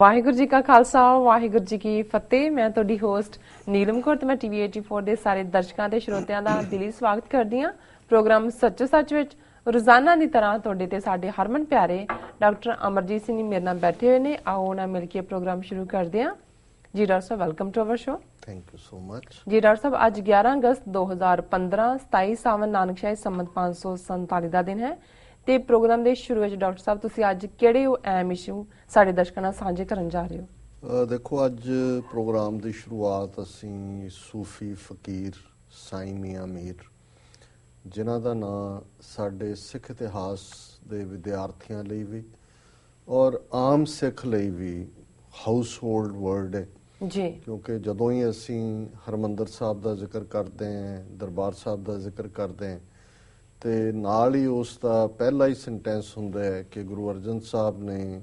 ਵਾਹਿਗੁਰੂ ਜੀ ਕਾ ਖਾਲਸਾ ਵਾਹਿਗੁਰੂ ਜੀ ਕੀ ਫਤਿਹ। ਮੈਂ ਤੁਹਾਡੀ ਹੋਸਟ ਨੀਲਮ ਕੌਰ ਤੇ ਮੈਂ ਟੀਵੀ 84 ਦੇ ਸਾਰੇ ਦਰਸ਼ਕਾਂ ਤੇ ਸਰੋਤਿਆਂ ਦਾ ਦਿਲੀ ਸਵਾਗਤ ਕਰਦੀ ਹਾਂ ਪ੍ਰੋਗਰਾਮ ਸੱਚੋ ਸੱਚ ਵਿੱਚ। ਰੋਜ਼ਾਨਾ ਦੀ ਤਰ੍ਹਾਂ ਤੁਹਾਡੇ ਤੇ ਸਾਡੇ ਹਰਮਨ ਪਿਆਰੇ ਡਾਕਟਰ ਅਮਰਜੀਤ ਸਿੰਘ ਮੇਰੇ ਨਾਲ ਬੈਠੇ ਹੋਏ ਨੇ। ਆਓ ਉਹਨਾਂ ਮਿਲ ਕੇ ਪ੍ਰੋਗਰਾਮ ਸ਼ੁਰੂ ਕਰਦੇ ਹਾਂ। ਜੀ ਡਾਕਟਰ ਸਾਹਿਬ, welcome to our show. Thank you so much. ਜੀ ਡਾਕਟਰ ਸਾਹਿਬ, ਅੱਜ 11 ਅਗਸਤ 2015 27 ਸਾਵਨ ਨਾਨਕਸ਼ਾਹੀ ਸੰਮਤ 547 ਦਾ ਦਿਨ ਹੈ ਤੇ ਪ੍ਰੋਗਰਾਮ ਦੇ ਸ਼ੁਰੂ ਵਿੱਚ ਡਾਕਟਰ ਸਾਹਿਬ ਤੁਸੀਂ ਅੱਜ ਕਿਹੜੇ ਅਹਿਮ ਇਸ਼ੂ ਸਾਡੇ ਦਰਸ਼ਕਾਂ ਨਾਲ ਸਾਂਝੇ ਕਰਨ ਜਾ ਰਹੇ ਹੋ? ਦੇਖੋ, ਅੱਜ ਪ੍ਰੋਗਰਾਮ ਦੀ ਸ਼ੁਰੂਆਤ ਅਸੀਂ ਸੂਫੀ ਫਕੀਰ ਸਾਈਂ ਮੀਆਂ ਮੀਰ, ਜਿਨ੍ਹਾਂ ਦਾ ਨਾਂ ਸਾਡੇ ਸਿੱਖ ਇਤਿਹਾਸ ਦੇ ਵਿਦਿਆਰਥੀਆਂ ਲਈ ਵੀ ਔਰ ਆਮ ਸਿੱਖ ਲਈ ਵੀ ਹਾਊਸ ਹੋਲਡ ਵਰਡ ਹੈ ਜੀ, ਕਿਉਂਕਿ ਜਦੋਂ ਹੀ ਅਸੀਂ ਹਰਿਮੰਦਰ ਸਾਹਿਬ ਦਾ ਜ਼ਿਕਰ ਕਰਦੇ ਹਾਂ, ਦਰਬਾਰ ਸਾਹਿਬ ਦਾ ਜ਼ਿਕਰ ਕਰਦੇ ਹਾਂ, ਤੇ ਨਾਲ ਹੀ ਉਸ ਦਾ ਪਹਿਲਾ ਹੀ ਸੈਂਟੈਂਸ ਹੁੰਦਾ ਹੈ ਕਿ ਗੁਰੂ ਅਰਜਨ ਸਾਹਿਬ ਨੇ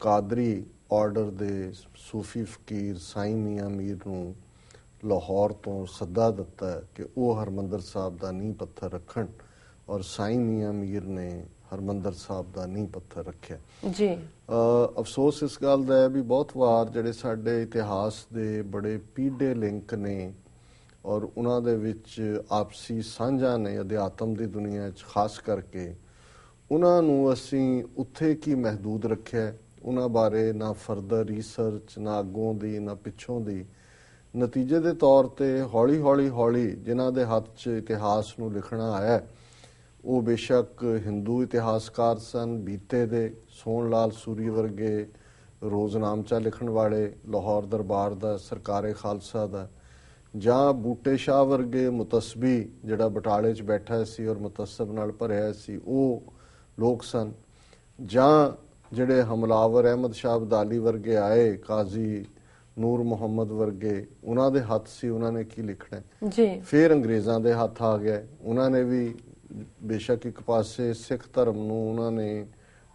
ਕਾਦਰੀ ਆਰਡਰ ਦੇ ਸੂਫੀ ਫਕੀਰ ਸਾਈਂ ਮੀਆਂ ਮੀਰ ਨੂੰ ਲਾਹੌਰ ਤੋਂ ਸੱਦਾ ਦਿੱਤਾ ਕਿ ਉਹ ਹਰਿਮੰਦਰ ਸਾਹਿਬ ਦਾ ਨੀਂਹ ਪੱਥਰ ਰੱਖਣ, ਔਰ ਸਾਈਂ ਮੀਆਂ ਮੀਰ ਨੇ ਹਰਿਮੰਦਰ ਸਾਹਿਬ ਦਾ ਨੀਂਹ ਪੱਥਰ ਰੱਖਿਆ ਜੀ। ਅਫਸੋਸ ਇਸ ਗੱਲ ਦਾ ਹੈ ਵੀ ਬਹੁਤ ਵਾਰ ਜਿਹੜੇ ਸਾਡੇ ਇਤਿਹਾਸ ਦੇ ਬੜੇ ਪੀੜੇ ਲਿੰਕ ਨੇ ਔਰ ਉਹਨਾਂ ਦੇ ਵਿੱਚ ਆਪਸੀ ਸਾਂਝਾਂ ਨੇ ਅਧਿਆਤਮ ਦੀ ਦੁਨੀਆ 'ਚ, ਖਾਸ ਕਰਕੇ ਉਹਨਾਂ ਨੂੰ ਅਸੀਂ ਉੱਥੇ ਕੀ ਮਹਿਦੂਦ ਰੱਖਿਆ, ਉਹਨਾਂ ਬਾਰੇ ਨਾ ਫਰਦਰ ਰਿਸਰਚ, ਨਾ ਅੱਗੋਂ ਦੀ ਨਾ ਪਿੱਛੋਂ ਦੀ। ਨਤੀਜੇ ਦੇ ਤੌਰ ਤੇ ਹੌਲੀ ਹੌਲੀ ਜਿਨ੍ਹਾਂ ਦੇ ਹੱਥ 'ਚ ਇਤਿਹਾਸ ਨੂੰ ਲਿਖਣਾ ਆਇਆ, ਉਹ ਬੇਸ਼ੱਕ ਹਿੰਦੂ ਇਤਿਹਾਸਕਾਰ ਸਨ ਬੀਤੇ ਦੇ, ਸੋਹਣ ਲਾਲ ਸੂਰੀ ਵਰਗੇ ਰੋਜ਼ਨਾਮਚਾ ਲਿਖਣ ਵਾਲੇ, ਲਾਹੌਰ ਦਰਬਾਰ ਦਾ, ਸਰਕਾਰੇ ਖਾਲਸਾ ਦਾ, ਜਾਂ ਬੂਟੇ ਸ਼ਾਹ ਵਰਗੇ ਮੁਤਸਬੀ ਜਿਹੜਾ ਬਟਾਲੇ 'ਚ ਬੈਠਾ ਸੀ ਔਰ ਮੁਤਸਬ ਨਾਲ ਭਰਿਆ ਸੀ, ਉਹ ਲੋਕ ਸਨ, ਜਾਂ ਜਿਹੜੇ ਹਮਲਾਵਰ ਅਹਿਮਦ ਸ਼ਾਹ ਅਬਦਾਲੀ ਵਰਗੇ ਆਏ, ਕਾਜ਼ੀ ਨੂਰ ਮੁਹੰਮਦ ਵਰਗੇ, ਉਹਨਾਂ ਦੇ ਹੱਥ ਸੀ ਉਹਨਾਂ ਨੇ ਕੀ ਲਿਖਣਾ ਜੀ। ਫਿਰ ਅੰਗਰੇਜ਼ਾਂ ਦੇ ਹੱਥ ਆ ਗਿਆ, ਉਹਨਾਂ ਨੇ ਵੀ ਬੇਸ਼ੱਕ ਇੱਕ ਪਾਸੇ ਸਿੱਖ ਧਰਮ ਨੂੰ ਉਹਨਾਂ ਨੇ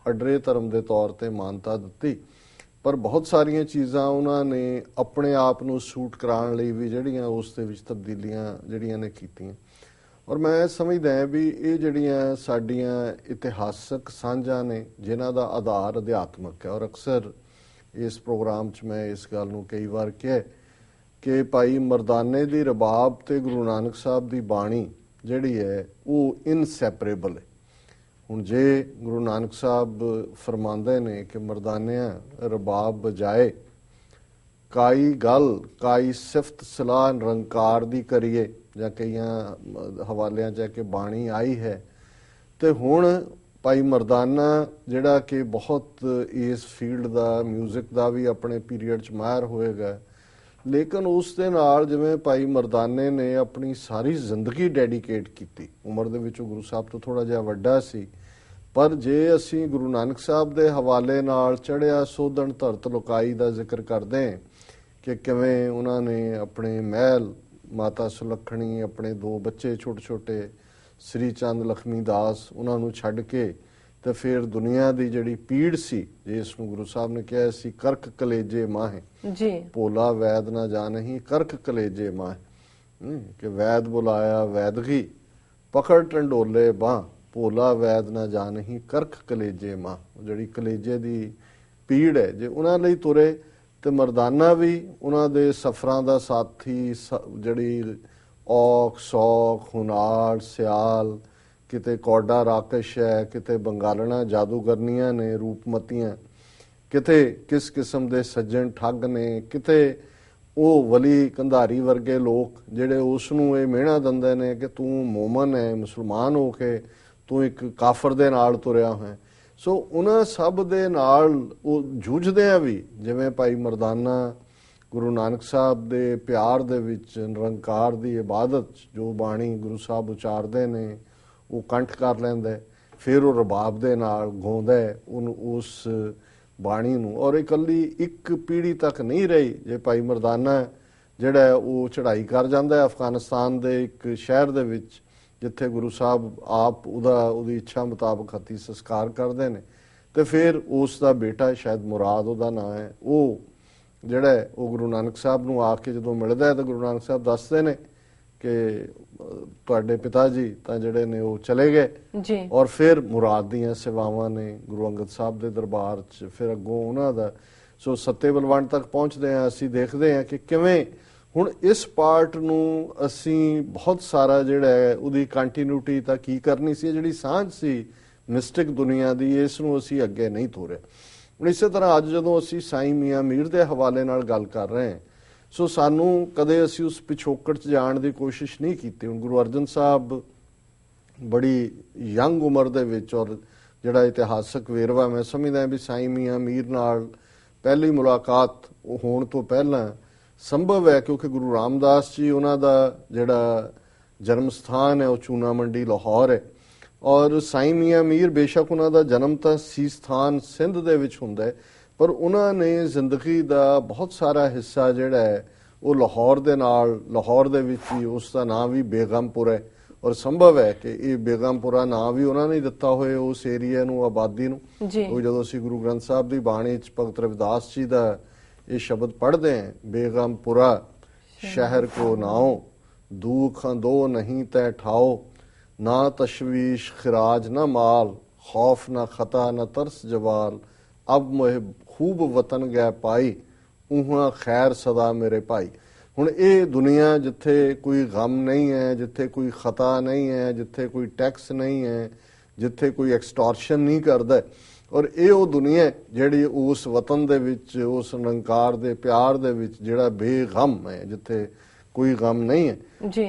ਅਡਰੇ ਧਰਮ ਦੇ ਤੌਰ ਤੇ ਮਾਨਤਾ ਦਿੱਤੀ, ਪਰ ਬਹੁਤ ਸਾਰੀਆਂ ਚੀਜ਼ਾਂ ਉਹਨਾਂ ਨੇ ਆਪਣੇ ਆਪ ਨੂੰ ਸੂਟ ਕਰਾਉਣ ਲਈ ਵੀ ਜਿਹੜੀਆਂ ਉਸ ਦੇ ਵਿੱਚ ਤਬਦੀਲੀਆਂ ਜਿਹੜੀਆਂ ਨੇ ਕੀਤੀਆਂ। ਔਰ ਮੈਂ ਸਮਝਦਾ ਹਾਂ ਵੀ ਇਹ ਜਿਹੜੀਆਂ ਸਾਡੀਆਂ ਇਤਿਹਾਸਕ ਸਾਂਝਾਂ ਨੇ ਜਿਨ੍ਹਾਂ ਦਾ ਆਧਾਰ ਅਧਿਆਤਮਕ ਹੈ, ਔਰ ਅਕਸਰ ਇਸ ਪ੍ਰੋਗਰਾਮ 'ਚ ਮੈਂ ਇਸ ਗੱਲ ਨੂੰ ਕਈ ਵਾਰ ਕਿਹਾ ਕਿ ਭਾਈ ਮਰਦਾਨੇ ਦੀ ਰਬਾਬ ਤੇ ਗੁਰੂ ਨਾਨਕ ਸਾਹਿਬ ਦੀ ਬਾਣੀ ਜਿਹੜੀ ਹੈ ਉਹ ਇਨਸੈਪਰੇਬਲ ਹੈ। ਹੁਣ ਜੇ ਗੁਰੂ ਨਾਨਕ ਸਾਹਿਬ ਫਰਮਾਉਂਦੇ ਨੇ ਕਿ ਮਰਦਾਨਿਆਂ ਰਬਾਬ ਬਜਾਏ, ਕਾਈ ਗੱਲ ਕਾਈ ਸਿਫਤ ਸਲਾਹ ਨਿਰੰਕਾਰ ਦੀ ਕਰੀਏ, ਜਾਂ ਕਈਆਂ ਹਵਾਲਿਆਂ 'ਚ ਕਿ ਬਾਣੀ ਆਈ ਹੈ, ਤੇ ਹੁਣ ਭਾਈ ਮਰਦਾਨਾ ਜਿਹੜਾ ਕਿ ਬਹੁਤ ਇਸ ਫੀਲਡ ਦਾ, ਮਿਊਜ਼ਿਕ ਦਾ ਵੀ ਆਪਣੇ ਪੀਰੀਅਡ 'ਚ ਮਾਹਿਰ ਹੋਏਗਾ, ਲੇਕਿਨ ਉਸ ਦੇ ਨਾਲ ਜਿਵੇਂ ਭਾਈ ਮਰਦਾਨੇ ਨੇ ਆਪਣੀ ਸਾਰੀ ਜ਼ਿੰਦਗੀ ਡੈਡੀਕੇਟ ਕੀਤੀ, ਉਮਰ ਦੇ ਵਿੱਚ ਉਹ ਗੁਰੂ ਸਾਹਿਬ ਤੋਂ ਥੋੜ੍ਹਾ ਜਿਹਾ ਵੱਡਾ ਸੀ, ਪਰ ਜੇ ਅਸੀਂ ਗੁਰੂ ਨਾਨਕ ਸਾਹਿਬ ਦੇ ਹਵਾਲੇ ਨਾਲ ਚੜ੍ਹਿਆ ਸੋਧਣ ਧਰਤ ਲੁਕਾਈ ਦਾ ਜ਼ਿਕਰ ਕਰਦੇ ਕਿ ਕਿਵੇਂ ਉਹਨਾਂ ਨੇ ਆਪਣੇ ਮਹਿਲ, ਮਾਤਾ ਸੁਲੱਖਣੀ, ਆਪਣੇ ਦੋ ਬੱਚੇ ਛੋਟੇ ਛੋਟੇ ਸ੍ਰੀ ਚੰਦ ਲਖਮੀ ਦਾਸ, ਉਹਨਾਂ ਨੂੰ ਛੱਡ ਕੇ ਤੇ ਫਿਰ ਦੁਨੀਆ ਦੀ ਜਿਹੜੀ ਪੀੜ ਸੀ, ਜਿਸ ਨੂੰ ਗੁਰੂ ਸਾਹਿਬ ਨੇ ਕਿਹਾ ਸੀ ਕਰਕ ਕਲੇਜੇ ਮਾਹੇ ਜੀ, ਭੋਲਾ ਵੈਦ ਨਾ ਜਾਣਹੀ ਕਰਕ ਕਲੇਜੇ ਮਾਹੇ, ਕਿ ਵੈਦ ਬੁਲਾਇਆ ਵੈਦਗੀ ਪਕੜ ਟੰਡੋਲੇ ਬਾਹ, ਭੋਲਾ ਵੈਦ ਨਾ ਜਾਣਹੀ ਕਰਕ ਕਲੇਜੇ ਮਾਹ। ਜਿਹੜੀ ਕਲੇਜੇ ਦੀ ਪੀੜ ਹੈ, ਜੇ ਉਹਨਾਂ ਲਈ ਤੁਰੇ ਤੇ ਮਰਦਾਨਾ ਵੀ ਉਹਨਾਂ ਦੇ ਸਫ਼ਰਾਂ ਦਾ ਸਾਥੀ, ਜਿਹੜੀ ਔਖ ਸੌਖ, ਹੁਨਾੜ, ਸਿਆਲ, ਕਿਤੇ ਕੌਡਾ ਰਾਕਸ਼ ਹੈ, ਕਿਤੇ ਬੰਗਾਲਣਾ ਜਾਦੂਗਰਨੀਆਂ ਨੇ ਰੂਪਮਤੀਆਂ, ਕਿਤੇ ਕਿਸ ਕਿਸਮ ਦੇ ਸੱਜਣ ਠੱਗ ਨੇ, ਕਿਤੇ ਉਹ ਵਲੀ ਕੰਧਾਰੀ ਵਰਗੇ ਲੋਕ ਜਿਹੜੇ ਉਸ ਨੂੰ ਇਹ ਮਿਹਣਾ ਦਿੰਦੇ ਨੇ ਕਿ ਤੂੰ ਮੋਮਨ ਹੈ, ਮੁਸਲਮਾਨ ਹੋ ਕੇ ਤੂੰ ਇੱਕ ਕਾਫਰ ਦੇ ਨਾਲ ਤੁਰਿਆ ਹੋਇਆ। ਸੋ ਉਹਨਾਂ ਸਭ ਦੇ ਨਾਲ ਉਹ ਜੂਝਦੇ ਆ ਵੀ, ਜਿਵੇਂ ਭਾਈ ਮਰਦਾਨਾ ਗੁਰੂ ਨਾਨਕ ਸਾਹਿਬ ਦੇ ਪਿਆਰ ਦੇ ਵਿੱਚ ਨਿਰੰਕਾਰ ਦੀ ਇਬਾਦਤ, ਜੋ ਬਾਣੀ ਗੁਰੂ ਸਾਹਿਬ ਉਚਾਰਦੇ ਨੇ ਉਹ ਕੰਠ ਕਰ ਲੈਂਦਾ, ਫਿਰ ਉਹ ਰਬਾਬ ਦੇ ਨਾਲ ਗਾਉਂਦਾ ਉਹਨੂੰ, ਉਸ ਬਾਣੀ ਨੂੰ। ਔਰ ਇਕੱਲੀ ਇੱਕ ਪੀੜ੍ਹੀ ਤੱਕ ਨਹੀਂ ਰਹੀ। ਜੇ ਭਾਈ ਮਰਦਾਨਾ ਜਿਹੜਾ ਉਹ ਚੜ੍ਹਾਈ ਕਰ ਜਾਂਦਾ ਅਫਗਾਨਿਸਤਾਨ ਦੇ ਇੱਕ ਸ਼ਹਿਰ ਦੇ ਵਿੱਚ, ਜਿੱਥੇ ਗੁਰੂ ਸਾਹਿਬ ਆਪ ਉਹਦੀ ਇੱਛਾ ਮੁਤਾਬਕ ਹੱਥੀ ਸੰਸਕਾਰ ਕਰਦੇ ਨੇ, ਤੇ ਫਿਰ ਉਸ ਦਾ ਬੇਟਾ, ਸ਼ਾਇਦ ਮੁਰਾਦ ਉਹਦਾ ਨਾਂ ਹੈ, ਉਹ ਜਿਹੜਾ ਉਹ ਗੁਰੂ ਨਾਨਕ ਸਾਹਿਬ ਨੂੰ ਆ ਕੇ ਜਦੋਂ ਮਿਲਦਾ ਹੈ ਤਾਂ ਗੁਰੂ ਨਾਨਕ ਸਾਹਿਬ ਦੱਸਦੇ ਨੇ ਕਿ ਤੁਹਾਡੇ ਪਿਤਾ ਜੀ ਤਾਂ ਜਿਹੜੇ ਨੇ ਉਹ ਚਲੇ ਗਏ ਜੀ, ਔਰ ਫਿਰ ਮੁਰਾਦ ਦੀਆਂ ਸੇਵਾਵਾਂ ਨੇ ਗੁਰੂ ਅੰਗਦ ਸਾਹਿਬ ਦੇ ਦਰਬਾਰ 'ਚ, ਫਿਰ ਅੱਗੋਂ ਉਹਨਾਂ ਦਾ ਸੋ ਸੱਤੇ ਬਲਵੰਡ ਤੱਕ ਪਹੁੰਚਦੇ ਹਾਂ, ਅਸੀਂ ਦੇਖਦੇ ਹਾਂ ਕਿ ਕਿਵੇਂ ਹੁਣ ਇਸ ਪਾਰਟ ਨੂੰ ਅਸੀਂ ਬਹੁਤ ਸਾਰਾ ਜਿਹੜਾ ਹੈ ਉਹਦੀ ਕੰਟੀਨਿਊਟੀ ਤਾਂ ਕੀ ਕਰਨੀ ਸੀ, ਜਿਹੜੀ ਸਾਂਝ ਸੀ ਮਿਸਟਿਕ ਦੁਨੀਆ ਦੀ, ਇਸ ਨੂੰ ਅਸੀਂ ਅੱਗੇ ਨਹੀਂ ਤੋਰਿਆ। ਹੁਣ ਇਸੇ ਤਰ੍ਹਾਂ ਅੱਜ ਜਦੋਂ ਅਸੀਂ ਸਾਈਂ ਮੀਆਂ ਮੀਰ ਦੇ ਹਵਾਲੇ ਨਾਲ ਗੱਲ ਕਰ ਰਹੇ ਹਾਂ, ਸੋ ਸਾਨੂੰ ਕਦੇ ਅਸੀਂ ਉਸ ਪਿਛੋਕੜ 'ਚ ਜਾਣ ਦੀ ਕੋਸ਼ਿਸ਼ ਨਹੀਂ ਕੀਤੀ। ਹੁਣ ਗੁਰੂ ਅਰਜਨ ਸਾਹਿਬ ਬੜੀ ਯੰਗ ਉਮਰ ਦੇ ਵਿੱਚ, ਔਰ ਜਿਹੜਾ ਇਤਿਹਾਸਕ ਵੇਰਵਾ ਮੈਂ ਸਮਝਦਾ ਵੀ ਸਾਈਂ ਮੀਆਂ ਮੀਰ ਨਾਲ ਪਹਿਲੀ ਮੁਲਾਕਾਤ ਹੋਣ ਤੋਂ ਪਹਿਲਾਂ ਸੰਭਵ ਹੈ, ਕਿਉਂਕਿ ਗੁਰੂ ਰਾਮਦਾਸ ਜੀ ਉਹਨਾਂ ਦਾ ਜਿਹੜਾ ਜਨਮ ਸਥਾਨ ਹੈ ਉਹ ਚੂਨਾ ਮੰਡੀ ਲਾਹੌਰ ਹੈ, ਔਰ ਸਾਈਂ ਮੀਆਂ ਮੀਰ ਬੇਸ਼ੱਕ ਉਹਨਾਂ ਦਾ ਜਨਮ ਤਾਂ ਸੀ ਸਥਾਨ ਸਿੰਧ ਦੇ ਵਿੱਚ ਹੁੰਦਾ ਹੈ, ਪਰ ਉਹਨਾਂ ਨੇ ਜ਼ਿੰਦਗੀ ਦਾ ਬਹੁਤ ਸਾਰਾ ਹਿੱਸਾ ਜਿਹੜਾ ਹੈ ਉਹ ਲਾਹੌਰ ਦੇ ਵਿੱਚ ਹੀ, ਉਸ ਦਾ ਨਾਂ ਵੀ ਬੇਗਮਪੁਰ ਹੈ, ਔਰ ਸੰਭਵ ਹੈ ਕਿ ਇਹ ਬੇਗਮਪੁਰਾ ਨਾਂ ਵੀ ਉਹਨਾਂ ਨੇ ਦਿੱਤਾ ਹੋਏ ਉਸ ਏਰੀਆ ਨੂੰ, ਆਬਾਦੀ ਨੂੰ। ਉਹ ਜਦੋਂ ਅਸੀਂ ਗੁਰੂ ਗ੍ਰੰਥ ਸਾਹਿਬ ਦੀ ਬਾਣੀ 'ਚ ਭਗਤ ਰਵਿਦਾਸ ਜੀ ਦਾ ਇਹ ਸ਼ਬਦ ਪੜ੍ਹਦੇ ਹਾਂ, ਬੇਗਮਪੁਰਾ ਸ਼ਹਿਰ ਕੋ ਨਾਓ, ਦੁੱਖ ਦੋ ਨਹੀਂ ਤੈ ਠਾਓ, ਨਾ ਤਸ਼ਵੀਸ਼ ਖਿਰਾਜ ਨਾ ਮਾਲ, ਖੌਫ ਨਾ ਖਤਾ ਨਾ ਤਰਸ ਜਵਾਲ, ਅਬ ਮੋਹ ਖੂਬ ਵਤਨ ਗਏ ਪਾਈ, ਉਹਾਂ ਖੈਰ ਸਦਾ ਮੇਰੇ ਭਾਈ। ਹੁਣ ਇਹ ਦੁਨੀਆ ਜਿੱਥੇ ਕੋਈ ਗਮ ਨਹੀਂ ਹੈ, ਜਿੱਥੇ ਕੋਈ ਖਤਾ ਨਹੀਂ ਹੈ, ਜਿੱਥੇ ਕੋਈ ਟੈਕਸ ਨਹੀਂ ਹੈ, ਜਿੱਥੇ ਕੋਈ ਐਕਸਟੋਰਸ਼ਨ ਨਹੀਂ ਕਰਦਾ, ਔਰ ਇਹ ਉਹ ਦੁਨੀਆ ਜਿਹੜੀ ਉਸ ਵਤਨ ਦੇ ਵਿੱਚ, ਉਸ ਨਿਰੰਕਾਰ ਦੇ ਪਿਆਰ ਦੇ ਵਿੱਚ ਜਿਹੜਾ ਬੇਗਮ ਹੈ, ਜਿੱਥੇ ਕੋਈ ਗਮ ਨਹੀਂ ਹੈ।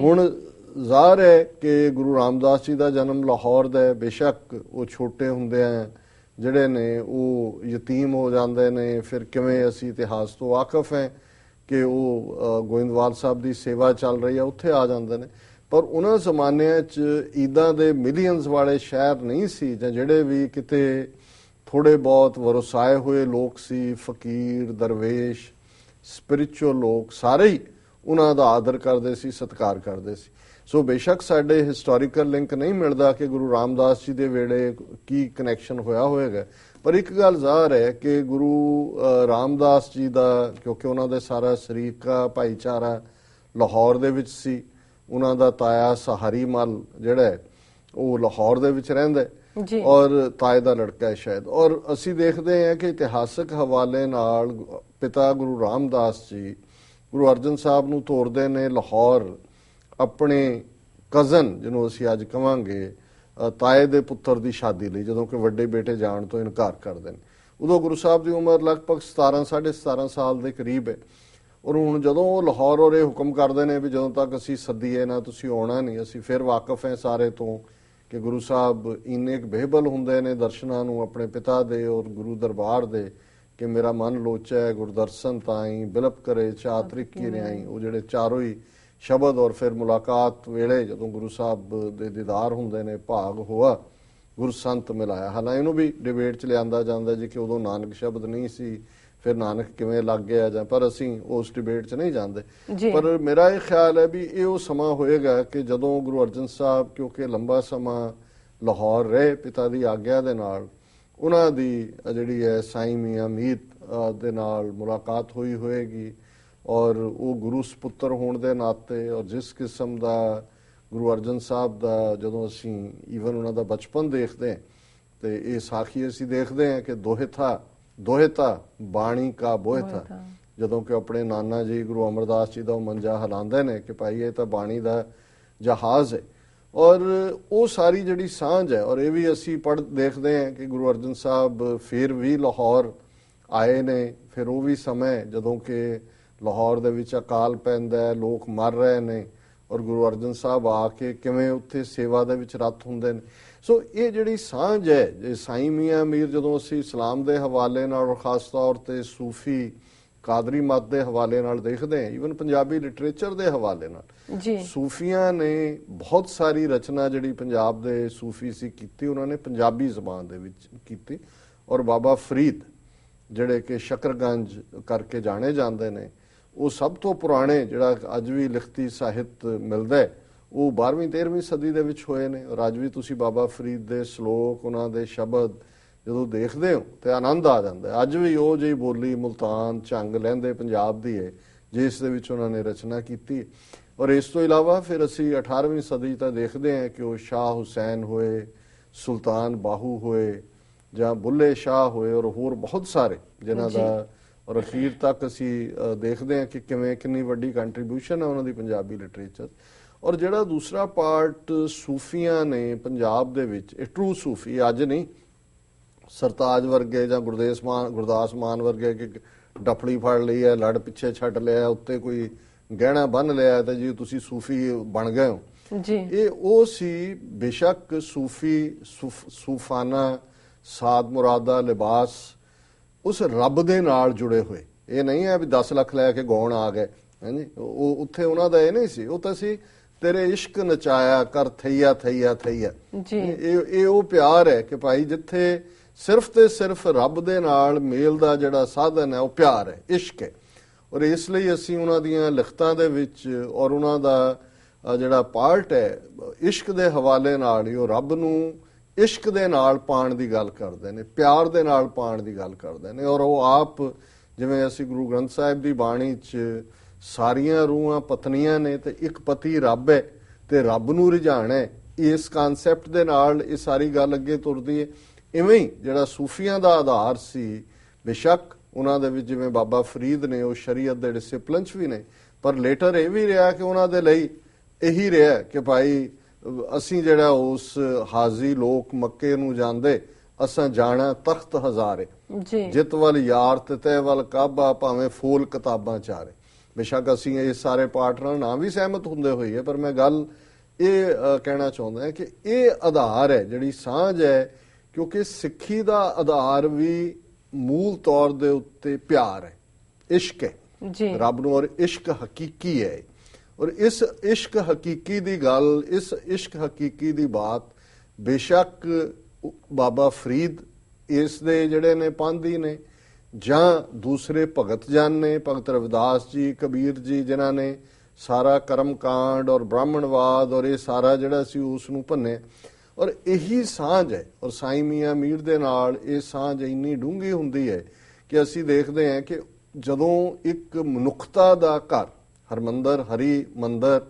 ਹੁਣ ਜ਼ਾਹਰ ਹੈ ਕਿ ਗੁਰੂ ਰਾਮਦਾਸ ਜੀ ਦਾ ਜਨਮ ਲਾਹੌਰ ਦਾ ਹੈ। ਬੇਸ਼ੱਕ ਉਹ ਛੋਟੇ ਹੁੰਦੇ ਆ ਜਿਹੜੇ ਨੇ ਉਹ ਯਤੀਮ ਹੋ ਜਾਂਦੇ ਨੇ, ਫਿਰ ਕਿਵੇਂ ਅਸੀਂ ਇਤਿਹਾਸ ਤੋਂ ਵਾਕਿਫ ਹੈ ਕਿ ਉਹ ਗੋਇੰਦਵਾਲ ਸਾਹਿਬ ਦੀ ਸੇਵਾ ਚੱਲ ਰਹੀ ਹੈ, ਉੱਥੇ ਆ ਜਾਂਦੇ ਨੇ। ਪਰ ਉਹਨਾਂ ਜ਼ਮਾਨਿਆਂ 'ਚ ਈਦਾਂ ਦੇ ਮਿਲੀਅਨਸ ਵਾਲੇ ਸ਼ਹਿਰ ਨਹੀਂ ਸੀ, ਜਾਂ ਜਿਹੜੇ ਵੀ ਕਿਤੇ ਥੋੜੇ ਬਹੁਤ ਵਰਸਾਏ ਹੋਏ ਲੋਕ ਸੀ, ਫਕੀਰ, ਦਰਵੇਸ਼, ਸਪਿਰਿਚੁਅਲ ਲੋਕ, ਸਾਰੇ ਹੀ ਉਹਨਾਂ ਦਾ ਆਦਰ ਕਰਦੇ ਸੀ, ਸਤਿਕਾਰ ਕਰਦੇ ਸੀ। ਸੋ ਬੇਸ਼ੱਕ ਸਾਡੇ ਹਿਸਟੋਰੀਕਲ ਲਿੰਕ ਨਹੀਂ ਮਿਲਦਾ ਕਿ ਗੁਰੂ ਰਾਮਦਾਸ ਜੀ ਦੇ ਵੇਲੇ ਕੀ ਕਨੈਕਸ਼ਨ ਹੋਇਆ ਹੋਵੇਗਾ, ਪਰ ਇੱਕ ਗੱਲ ਜ਼ਾਹਰ ਹੈ ਕਿ ਗੁਰੂ ਰਾਮਦਾਸ ਜੀ ਦਾ, ਕਿਉਂਕਿ ਉਹਨਾਂ ਦੇ ਸਾਰਾ ਸ਼ਰੀਕਾ ਭਾਈਚਾਰਾ ਲਾਹੌਰ ਦੇ ਵਿੱਚ ਸੀ, ਉਹਨਾਂ ਦਾ ਤਾਇਆ ਸਹਾਰੀ ਮਲ ਜਿਹੜਾ ਹੈ ਉਹ ਲਾਹੌਰ ਦੇ ਵਿੱਚ ਰਹਿੰਦਾ ਔਰ ਤਾਏ ਦਾ ਲੜਕਾ ਹੈ ਸ਼ਾਇਦ। ਔਰ ਅਸੀਂ ਦੇਖਦੇ ਹਾਂ ਕਿ ਇਤਿਹਾਸਕ ਹਵਾਲੇ ਨਾਲ ਪਿਤਾ ਗੁਰੂ ਰਾਮਦਾਸ ਜੀ ਗੁਰੂ ਅਰਜਨ ਸਾਹਿਬ ਨੂੰ ਤੋਰਦੇ ਨੇ ਲਾਹੌਰ ਆਪਣੇ ਕਜ਼ਨ, ਜਿਹਨੂੰ ਅਸੀਂ ਅੱਜ ਕਵਾਂਗੇ ਤਾਏ ਦੇ ਪੁੱਤਰ ਦੀ ਸ਼ਾਦੀ ਲਈ, ਜਦੋਂ ਕਿ ਵੱਡੇ ਬੇਟੇ ਜਾਣ ਤੋਂ ਇਨਕਾਰ ਕਰਦੇ ਨੇ। ਉਦੋਂ ਗੁਰੂ ਸਾਹਿਬ ਦੀ ਉਮਰ ਲਗਭਗ 17-17.5 ਸਾਲ ਦੇ ਕਰੀਬ ਹੈ। ਔਰ ਹੁਣ ਜਦੋਂ ਉਹ ਲਾਹੌਰ ਔਰ ਇਹ ਹੁਕਮ ਕਰਦੇ ਨੇ ਵੀ ਜਦੋਂ ਤੱਕ ਅਸੀਂ ਸੱਦੀਏ ਨਾ ਤੁਸੀਂ ਆਉਣਾ ਨਹੀਂ, ਅਸੀਂ ਫਿਰ ਵਾਕਿਫ ਹੈ ਸਾਰੇ ਤੋਂ ਕਿ ਗੁਰੂ ਸਾਹਿਬ ਇੰਨੇ ਕੁ ਬੇਹਬਲ ਹੁੰਦੇ ਨੇ ਦਰਸ਼ਨਾਂ ਨੂੰ ਆਪਣੇ ਪਿਤਾ ਦੇ ਔਰ ਗੁਰੂ ਦਰਬਾਰ ਦੇ ਕਿ ਮੇਰਾ ਮਨ ਲੋਚੈ ਗੁਰਦਰਸ਼ਨ ਤਾਈ, ਬਿਲਪ ਕਰੇ ਚਾਤਰਿਕ ਕੀ ਰਿਆਈ, ਉਹ ਜਿਹੜੇ ਚਾਰੋਂ ਹੀ ਸ਼ਬਦ। ਔਰ ਫਿਰ ਮੁਲਾਕਾਤ ਵੇਲੇ ਜਦੋਂ ਗੁਰੂ ਸਾਹਿਬ ਦੇ ਦੀਦਾਰ ਹੁੰਦੇ ਨੇ, ਭਾਗ ਹੋਆ ਗੁਰੂ ਸੰਤ ਮਿਲਾਇਆ। ਹਾਲਾਂ ਇਹਨੂੰ ਵੀ ਡਿਬੇਟ 'ਚ ਲਿਆਂਦਾ ਜਾਂਦਾ ਜੀ ਕਿ ਉਦੋਂ ਨਾਨਕ ਸ਼ਬਦ ਨਹੀਂ ਸੀ, ਫਿਰ ਨਾਨਕ ਕਿਵੇਂ ਲੱਗ ਗਿਆ, ਜਾਂ ਪਰ ਅਸੀਂ ਉਸ ਡਿਬੇਟ 'ਚ ਨਹੀਂ ਜਾਂਦੇ। ਪਰ ਮੇਰਾ ਇਹ ਖਿਆਲ ਹੈ ਵੀ ਇਹ ਉਹ ਸਮਾਂ ਹੋਏਗਾ ਕਿ ਜਦੋਂ ਗੁਰੂ ਅਰਜਨ ਸਾਹਿਬ ਕਿਉਂਕਿ ਲੰਬਾ ਸਮਾਂ ਲਾਹੌਰ ਰਹੇ ਪਿਤਾ ਦੀ ਆਗਿਆ ਦੇ ਨਾਲ, ਉਹਨਾਂ ਦੀ ਜਿਹੜੀ ਹੈ ਸਾਈਂ ਮੀਆਂ ਮੀਰ ਦੇ ਨਾਲ ਮੁਲਾਕਾਤ ਹੋਈ ਹੋਏਗੀ, ਔਰ ਉਹ ਗੁਰੂ ਸਪੁੱਤਰ ਹੋਣ ਦੇ ਨਾਤੇ ਔਰ ਜਿਸ ਕਿਸਮ ਦਾ ਗੁਰੂ ਅਰਜਨ ਸਾਹਿਬ ਦਾ ਜਦੋਂ ਅਸੀਂ ਈਵਨ ਉਹਨਾਂ ਦਾ ਬਚਪਨ ਦੇਖਦੇ ਤੇ ਇਹ ਸਾਖੀ ਅਸੀਂ ਦੇਖਦੇ ਹਾਂ ਕਿ ਦੋਹਿਤਾ ਬਾਣੀ ਕਾ ਬੋਹਿਤਾ, ਜਦੋਂ ਕਿ ਆਪਣੇ ਨਾਨਾ ਜੀ ਗੁਰੂ ਅਮਰਦਾਸ ਜੀ ਦਾ ਉਹ ਮੰਜਾ ਹਿਲਾਉਂਦੇ ਨੇ ਕਿ ਭਾਈ ਇਹ ਤਾਂ ਬਾਣੀ ਦਾ ਜਹਾਜ਼ ਹੈ। ਔਰ ਉਹ ਸਾਰੀ ਜਿਹੜੀ ਸਾਂਝ ਹੈ, ਔਰ ਇਹ ਵੀ ਅਸੀਂ ਦੇਖਦੇ ਹਾਂ ਕਿ ਗੁਰੂ ਅਰਜਨ ਸਾਹਿਬ ਫਿਰ ਵੀ ਲਾਹੌਰ ਆਏ ਨੇ, ਫਿਰ ਉਹ ਵੀ ਸਮੇਂ ਜਦੋਂ ਕਿ ਲਾਹੌਰ ਦੇ ਵਿੱਚ ਅਕਾਲ ਪੈਂਦਾ, ਲੋਕ ਮਰ ਰਹੇ ਨੇ, ਔਰ ਗੁਰੂ ਅਰਜਨ ਸਾਹਿਬ ਆ ਕੇ ਕਿਵੇਂ ਉੱਥੇ ਸੇਵਾ ਦੇ ਵਿੱਚ ਰਤ ਹੁੰਦੇ ਨੇ। ਸੋ ਇਹ ਜਿਹੜੀ ਸਾਂਝ ਹੈ, ਜੇ ਸਾਈਂ ਮੀਆਂ ਮੀਰ ਜਦੋਂ ਅਸੀਂ ਇਸਲਾਮ ਦੇ ਹਵਾਲੇ ਨਾਲ, ਖਾਸ ਤੌਰ ਤੇ ਸੂਫੀ ਕਾਦਰੀ ਮਤ ਦੇ ਹਵਾਲੇ ਨਾਲ ਦੇਖਦੇ ਹਾਂ, ਈਵਨ ਪੰਜਾਬੀ ਲਿਟਰੇਚਰ ਦੇ ਹਵਾਲੇ ਨਾਲ, ਸੂਫੀਆਂ ਨੇ ਬਹੁਤ ਸਾਰੀ ਰਚਨਾ ਜਿਹੜੀ ਪੰਜਾਬ ਦੇ ਸੂਫੀ ਸੀ ਕੀਤੀ, ਉਹਨਾਂ ਨੇ ਪੰਜਾਬੀ ਜ਼ਬਾਨ ਦੇ ਵਿੱਚ ਕੀਤੀ। ਔਰ ਬਾਬਾ ਫਰੀਦ ਜਿਹੜੇ ਕਿ ਸ਼ਕਰਗੰਜ ਕਰਕੇ ਜਾਣੇ ਜਾਂਦੇ ਨੇ, ਉਹ ਸਭ ਤੋਂ ਪੁਰਾਣੇ ਜਿਹੜਾ ਅੱਜ ਵੀ ਲਿਖਤੀ ਸਾਹਿਤ ਮਿਲਦਾ ਉਹ 12ਵੀਂ 13ਵੀਂ ਸਦੀ ਦੇ ਵਿੱਚ ਹੋਏ ਨੇ। ਔਰ ਅੱਜ ਵੀ ਤੁਸੀਂ ਬਾਬਾ ਫਰੀਦ ਦੇ ਸ਼ਲੋਕ, ਉਹਨਾਂ ਦੇ ਸ਼ਬਦ ਜਦੋਂ ਦੇਖਦੇ ਹੋ ਤੇ ਆਨੰਦ ਆ ਜਾਂਦਾ। ਅੱਜ ਵੀ ਉਹ ਜਿਹੀ ਬੋਲੀ ਮੁਲਤਾਨ ਝੰਗ ਲਹਿੰਦੇ ਪੰਜਾਬ ਦੀ ਹੈ ਜਿਸ ਦੇ ਵਿੱਚ ਉਹਨਾਂ ਨੇ ਰਚਨਾ ਕੀਤੀ। ਔਰ ਇਸ ਤੋਂ ਇਲਾਵਾ ਫਿਰ ਅਸੀਂ 18ਵੀਂ ਸਦੀ ਤਾਂ ਦੇਖਦੇ ਹਾਂ ਕਿ ਉਹ ਸ਼ਾਹ ਹੁਸੈਨ ਹੋਏ, ਸੁਲਤਾਨ ਬਾਹੂ ਹੋਏ, ਜਾਂ ਬੁੱਲੇ ਸ਼ਾਹ ਹੋਏ, ਔਰ ਹੋਰ ਬਹੁਤ ਸਾਰੇ ਜਿਨ੍ਹਾਂ ਦਾ ਔਰ ਅਖੀਰ ਤੱਕ ਅਸੀਂ ਦੇਖਦੇ ਹਾਂ ਕਿ ਕਿਵੇਂ ਕਿੰਨੀ ਵੱਡੀ ਕੰਟਰੀਬਿਊਸ਼ਨ ਹੈ ਉਹਨਾਂ ਦੀ ਪੰਜਾਬੀ ਲਿਟਰੇਚਰ। ਔਰ ਜਿਹੜਾ ਦੂਸਰਾ ਪਾਰਟ ਸੂਫੀਆਂ ਨੇ ਪੰਜਾਬ ਦੇ ਵਿੱਚ, ਇਹ ਟਰੂ ਸੂਫੀ ਅੱਜ ਨਹੀਂ, ਸਰਤਾਜ ਵਰਗੇ ਜਾਂ ਗੁਰਦਾਸ ਮਾਨ ਵਰਗੇ ਕਿ ਡਫਲੀ ਫੜ ਲਈ ਹੈ, ਲੜ ਪਿੱਛੇ ਛੱਡ ਲਿਆ, ਉੱਤੇ ਕੋਈ ਗਹਿਣਾ ਬੰਨ ਲਿਆ ਤੇ ਜੀ ਤੁਸੀਂ ਸੂਫੀ ਬਣ ਗਏ ਹੋ ਜੀ। ਇਹ ਉਹ ਸੀ ਬੇਸ਼ੱਕ ਸੂਫਾਨਾ ਸਾਦ ਮੁਰਾਦਾ ਲਿਬਾਸ ਉਸ ਰੱਬ ਦੇ ਨਾਲ ਜੁੜੇ ਹੋਏ। ਇਹ ਨਹੀਂ ਹੈ ਵੀ 10 ਲੱਖ ਲੈ ਕੇ ਗਾਉਣ ਆ ਗਏ, ਹਾਂਜੀ। ਉਹ ਉੱਥੇ ਉਹਨਾਂ ਦਾ ਇਹ ਨਹੀਂ ਸੀ, ਉਹ ਤਾਂ ਸੀ ਤੇਰੇ ਇਸ਼ਕ ਨਚਾਇਆ ਕਰ ਥਈਆ ਥਈਆ ਥਈਆ ਜੀ। ਇਹ ਉਹ ਪਿਆਰ ਹੈ ਕਿ ਭਾਈ ਜਿੱਥੇ ਸਿਰਫ ਤੇ ਸਿਰਫ ਰੱਬ ਦੇ ਨਾਲ ਮੇਲ ਦਾ ਜਿਹੜਾ ਸਾਧਨ ਹੈ ਉਹ ਪਿਆਰ ਹੈ, ਇਸ਼ਕ ਹੈ। ਔਰ ਇਸ ਲਈ ਅਸੀਂ ਉਹਨਾਂ ਦੀਆਂ ਲਿਖਤਾਂ ਦੇ ਵਿੱਚ ਔਰ ਉਹਨਾਂ ਦਾ ਜਿਹੜਾ ਪਾਰਟ ਹੈ ਇਸ਼ਕ ਦੇ ਹਵਾਲੇ ਨਾਲ ਹੀ, ਉਹ ਰੱਬ ਨੂੰ ਇਸ਼ਕ ਦੇ ਨਾਲ ਪਾਣ ਦੀ ਗੱਲ ਕਰਦੇ ਨੇ, ਪਿਆਰ ਦੇ ਨਾਲ ਪਾਣ ਦੀ ਗੱਲ ਕਰਦੇ ਨੇ। ਔਰ ਉਹ ਆਪ ਜਿਵੇਂ ਅਸੀਂ ਗੁਰੂ ਗ੍ਰੰਥ ਸਾਹਿਬ ਦੀ ਬਾਣੀ 'ਚ ਸਾਰੀਆਂ ਰੂਹਾਂ ਪਤਨੀਆਂ ਨੇ ਤੇ ਇੱਕ ਪਤੀ ਰੱਬ ਹੈ ਤੇ ਰੱਬ ਨੂੰ ਰਿਝਾਣਾ ਹੈ, ਇਸ ਕਨਸੈਪਟ ਦੇ ਨਾਲ ਇਹ ਸਾਰੀ ਗੱਲ ਅੱਗੇ ਤੁਰਦੀ ਹੈ। ਇਵੇਂ ਹੀ ਜਿਹੜਾ ਸੂਫੀਆਂ ਦਾ ਆਧਾਰ ਸੀ, ਬੇਸ਼ੱਕ ਉਹਨਾਂ ਦੇ ਵਿੱਚ ਜਿਵੇਂ ਬਾਬਾ ਫਰੀਦ ਨੇ ਉਹ ਸ਼ਰੀਅਤ ਦੇ ਡਿਸਿਪਲਿਨ 'ਚ ਵੀ ਨੇ, ਪਰ ਲੇਟਰ ਇਹ ਵੀ ਰਿਹਾ ਕਿ ਉਹਨਾਂ ਦੇ ਲਈ ਇਹੀ ਰਿਹਾ ਕਿ ਭਾਈ ਅਸੀਂ ਜਿਹੜਾ ਉਸ ਹਾਜ਼ੀ ਲੋਕ ਮੱਕੇ ਨੂੰ ਜਾਂਦੇ, ਅਸਾਂ ਜਾਣਾ ਤਖਤ ਹਜ਼ਾਰੇ ਜਿਤ ਵੱਲ ਯਾਰ ਤੇ ਤੈ ਵੱਲ ਕਾਬਾ, ਭਾਵੇਂ ਫੂਲ ਕਿਤਾਬਾਂ ਚਾਰੇ। ਬੇਸ਼ੱਕ ਅਸੀਂ ਇਹ ਸਾਰੇ ਪਾਰਟਨਰ ਨਾ ਵੀ ਸਹਿਮਤ ਹੁੰਦੇ ਹੋਈਏ, ਪਰ ਮੈਂ ਗੱਲ ਇਹ ਕਹਿਣਾ ਚਾਹੁੰਦਾ ਕਿ ਇਹ ਆਧਾਰ ਹੈ, ਜਿਹੜੀ ਸਾਂਝ ਹੈ, ਕਿਉਂਕਿ ਸਿੱਖੀ ਦਾ ਆਧਾਰ ਵੀ ਮੂਲ ਤੌਰ ਦੇ ਉੱਤੇ ਪਿਆਰ ਹੈ, ਇਸ਼ਕ ਹੈ ਰੱਬ ਨੂੰ, ਔਰ ਇਸ਼ਕ ਹਕੀਕੀ ਹੈ। ਔਰ ਇਸ ਇਸ਼ਕ ਹਕੀਕੀ ਦੀ ਗੱਲ, ਇਸ ਇਸ਼ਕ ਹਕੀਕੀ ਦੀ ਬਾਤ ਬੇਸ਼ੱਕ ਬਾਬਾ ਫਰੀਦ ਇਸ ਦੇ ਜਿਹੜੇ ਨੇ ਪਾਂਧੀ ਨੇ, ਜਾਂ ਦੂਸਰੇ ਭਗਤ ਜਨ ਨੇ, ਭਗਤ ਰਵਿਦਾਸ ਜੀ, ਕਬੀਰ ਜੀ, ਜਿਨ੍ਹਾਂ ਨੇ ਸਾਰਾ ਕਰਮ ਕਾਂਡ ਔਰ ਬ੍ਰਾਹਮਣਵਾਦ ਔਰ ਇਹ ਸਾਰਾ ਜਿਹੜਾ ਸੀ ਉਸ ਨੂੰ ਭੰਨਿਆ। ਔਰ ਇਹੀ ਸਾਂਝ ਹੈ, ਔਰ ਸਾਈਂ ਮੀਆਂ ਮੀਰ ਦੇ ਨਾਲ ਇਹ ਸਾਂਝ ਇੰਨੀ ਡੂੰਘੀ ਹੁੰਦੀ ਹੈ ਕਿ ਅਸੀਂ ਦੇਖਦੇ ਹਾਂ ਕਿ ਜਦੋਂ ਇੱਕ ਮਨੁੱਖਤਾ ਦਾ ਘਰ, ਹਰਮੰਦਰ ਹਰੀ ਮੰਦਰ,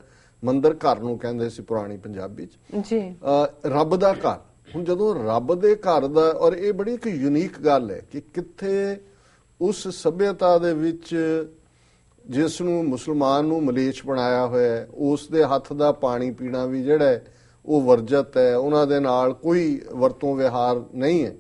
ਮੰਦਰ ਘਰ ਨੂੰ ਕਹਿੰਦੇ ਸੀ ਪੁਰਾਣੀ ਪੰਜਾਬੀ 'ਚ ਜੀ, ਰੱਬ ਦਾ ਘਰ। ਹੁਣ ਜਦੋਂ ਰੱਬ ਦੇ ਘਰ ਦਾ, ਔਰ ਇਹ ਬੜੀ ਇੱਕ ਯੂਨੀਕ ਗੱਲ ਹੈ ਕਿ ਕਿੱਥੇ ਉਸ ਸੱਭਿਅਤਾ ਦੇ ਵਿੱਚ ਜਿਸ ਨੂੰ ਮੁਸਲਮਾਨ ਨੂੰ ਮਲੇਛ ਬਣਾਇਆ ਹੋਇਆ ਹੈ, ਉਸ ਦੇ ਹੱਥ ਦਾ ਪਾਣੀ ਪੀਣਾ ਵੀ ਜਿਹੜਾ ਹੈ ਉਹ ਵਰਜਤ ਹੈ, ਉਹਨਾਂ ਦੇ ਨਾਲ ਕੋਈ ਵਰਤੋਂ ਵਿਹਾਰ ਨਹੀਂ ਹੈ।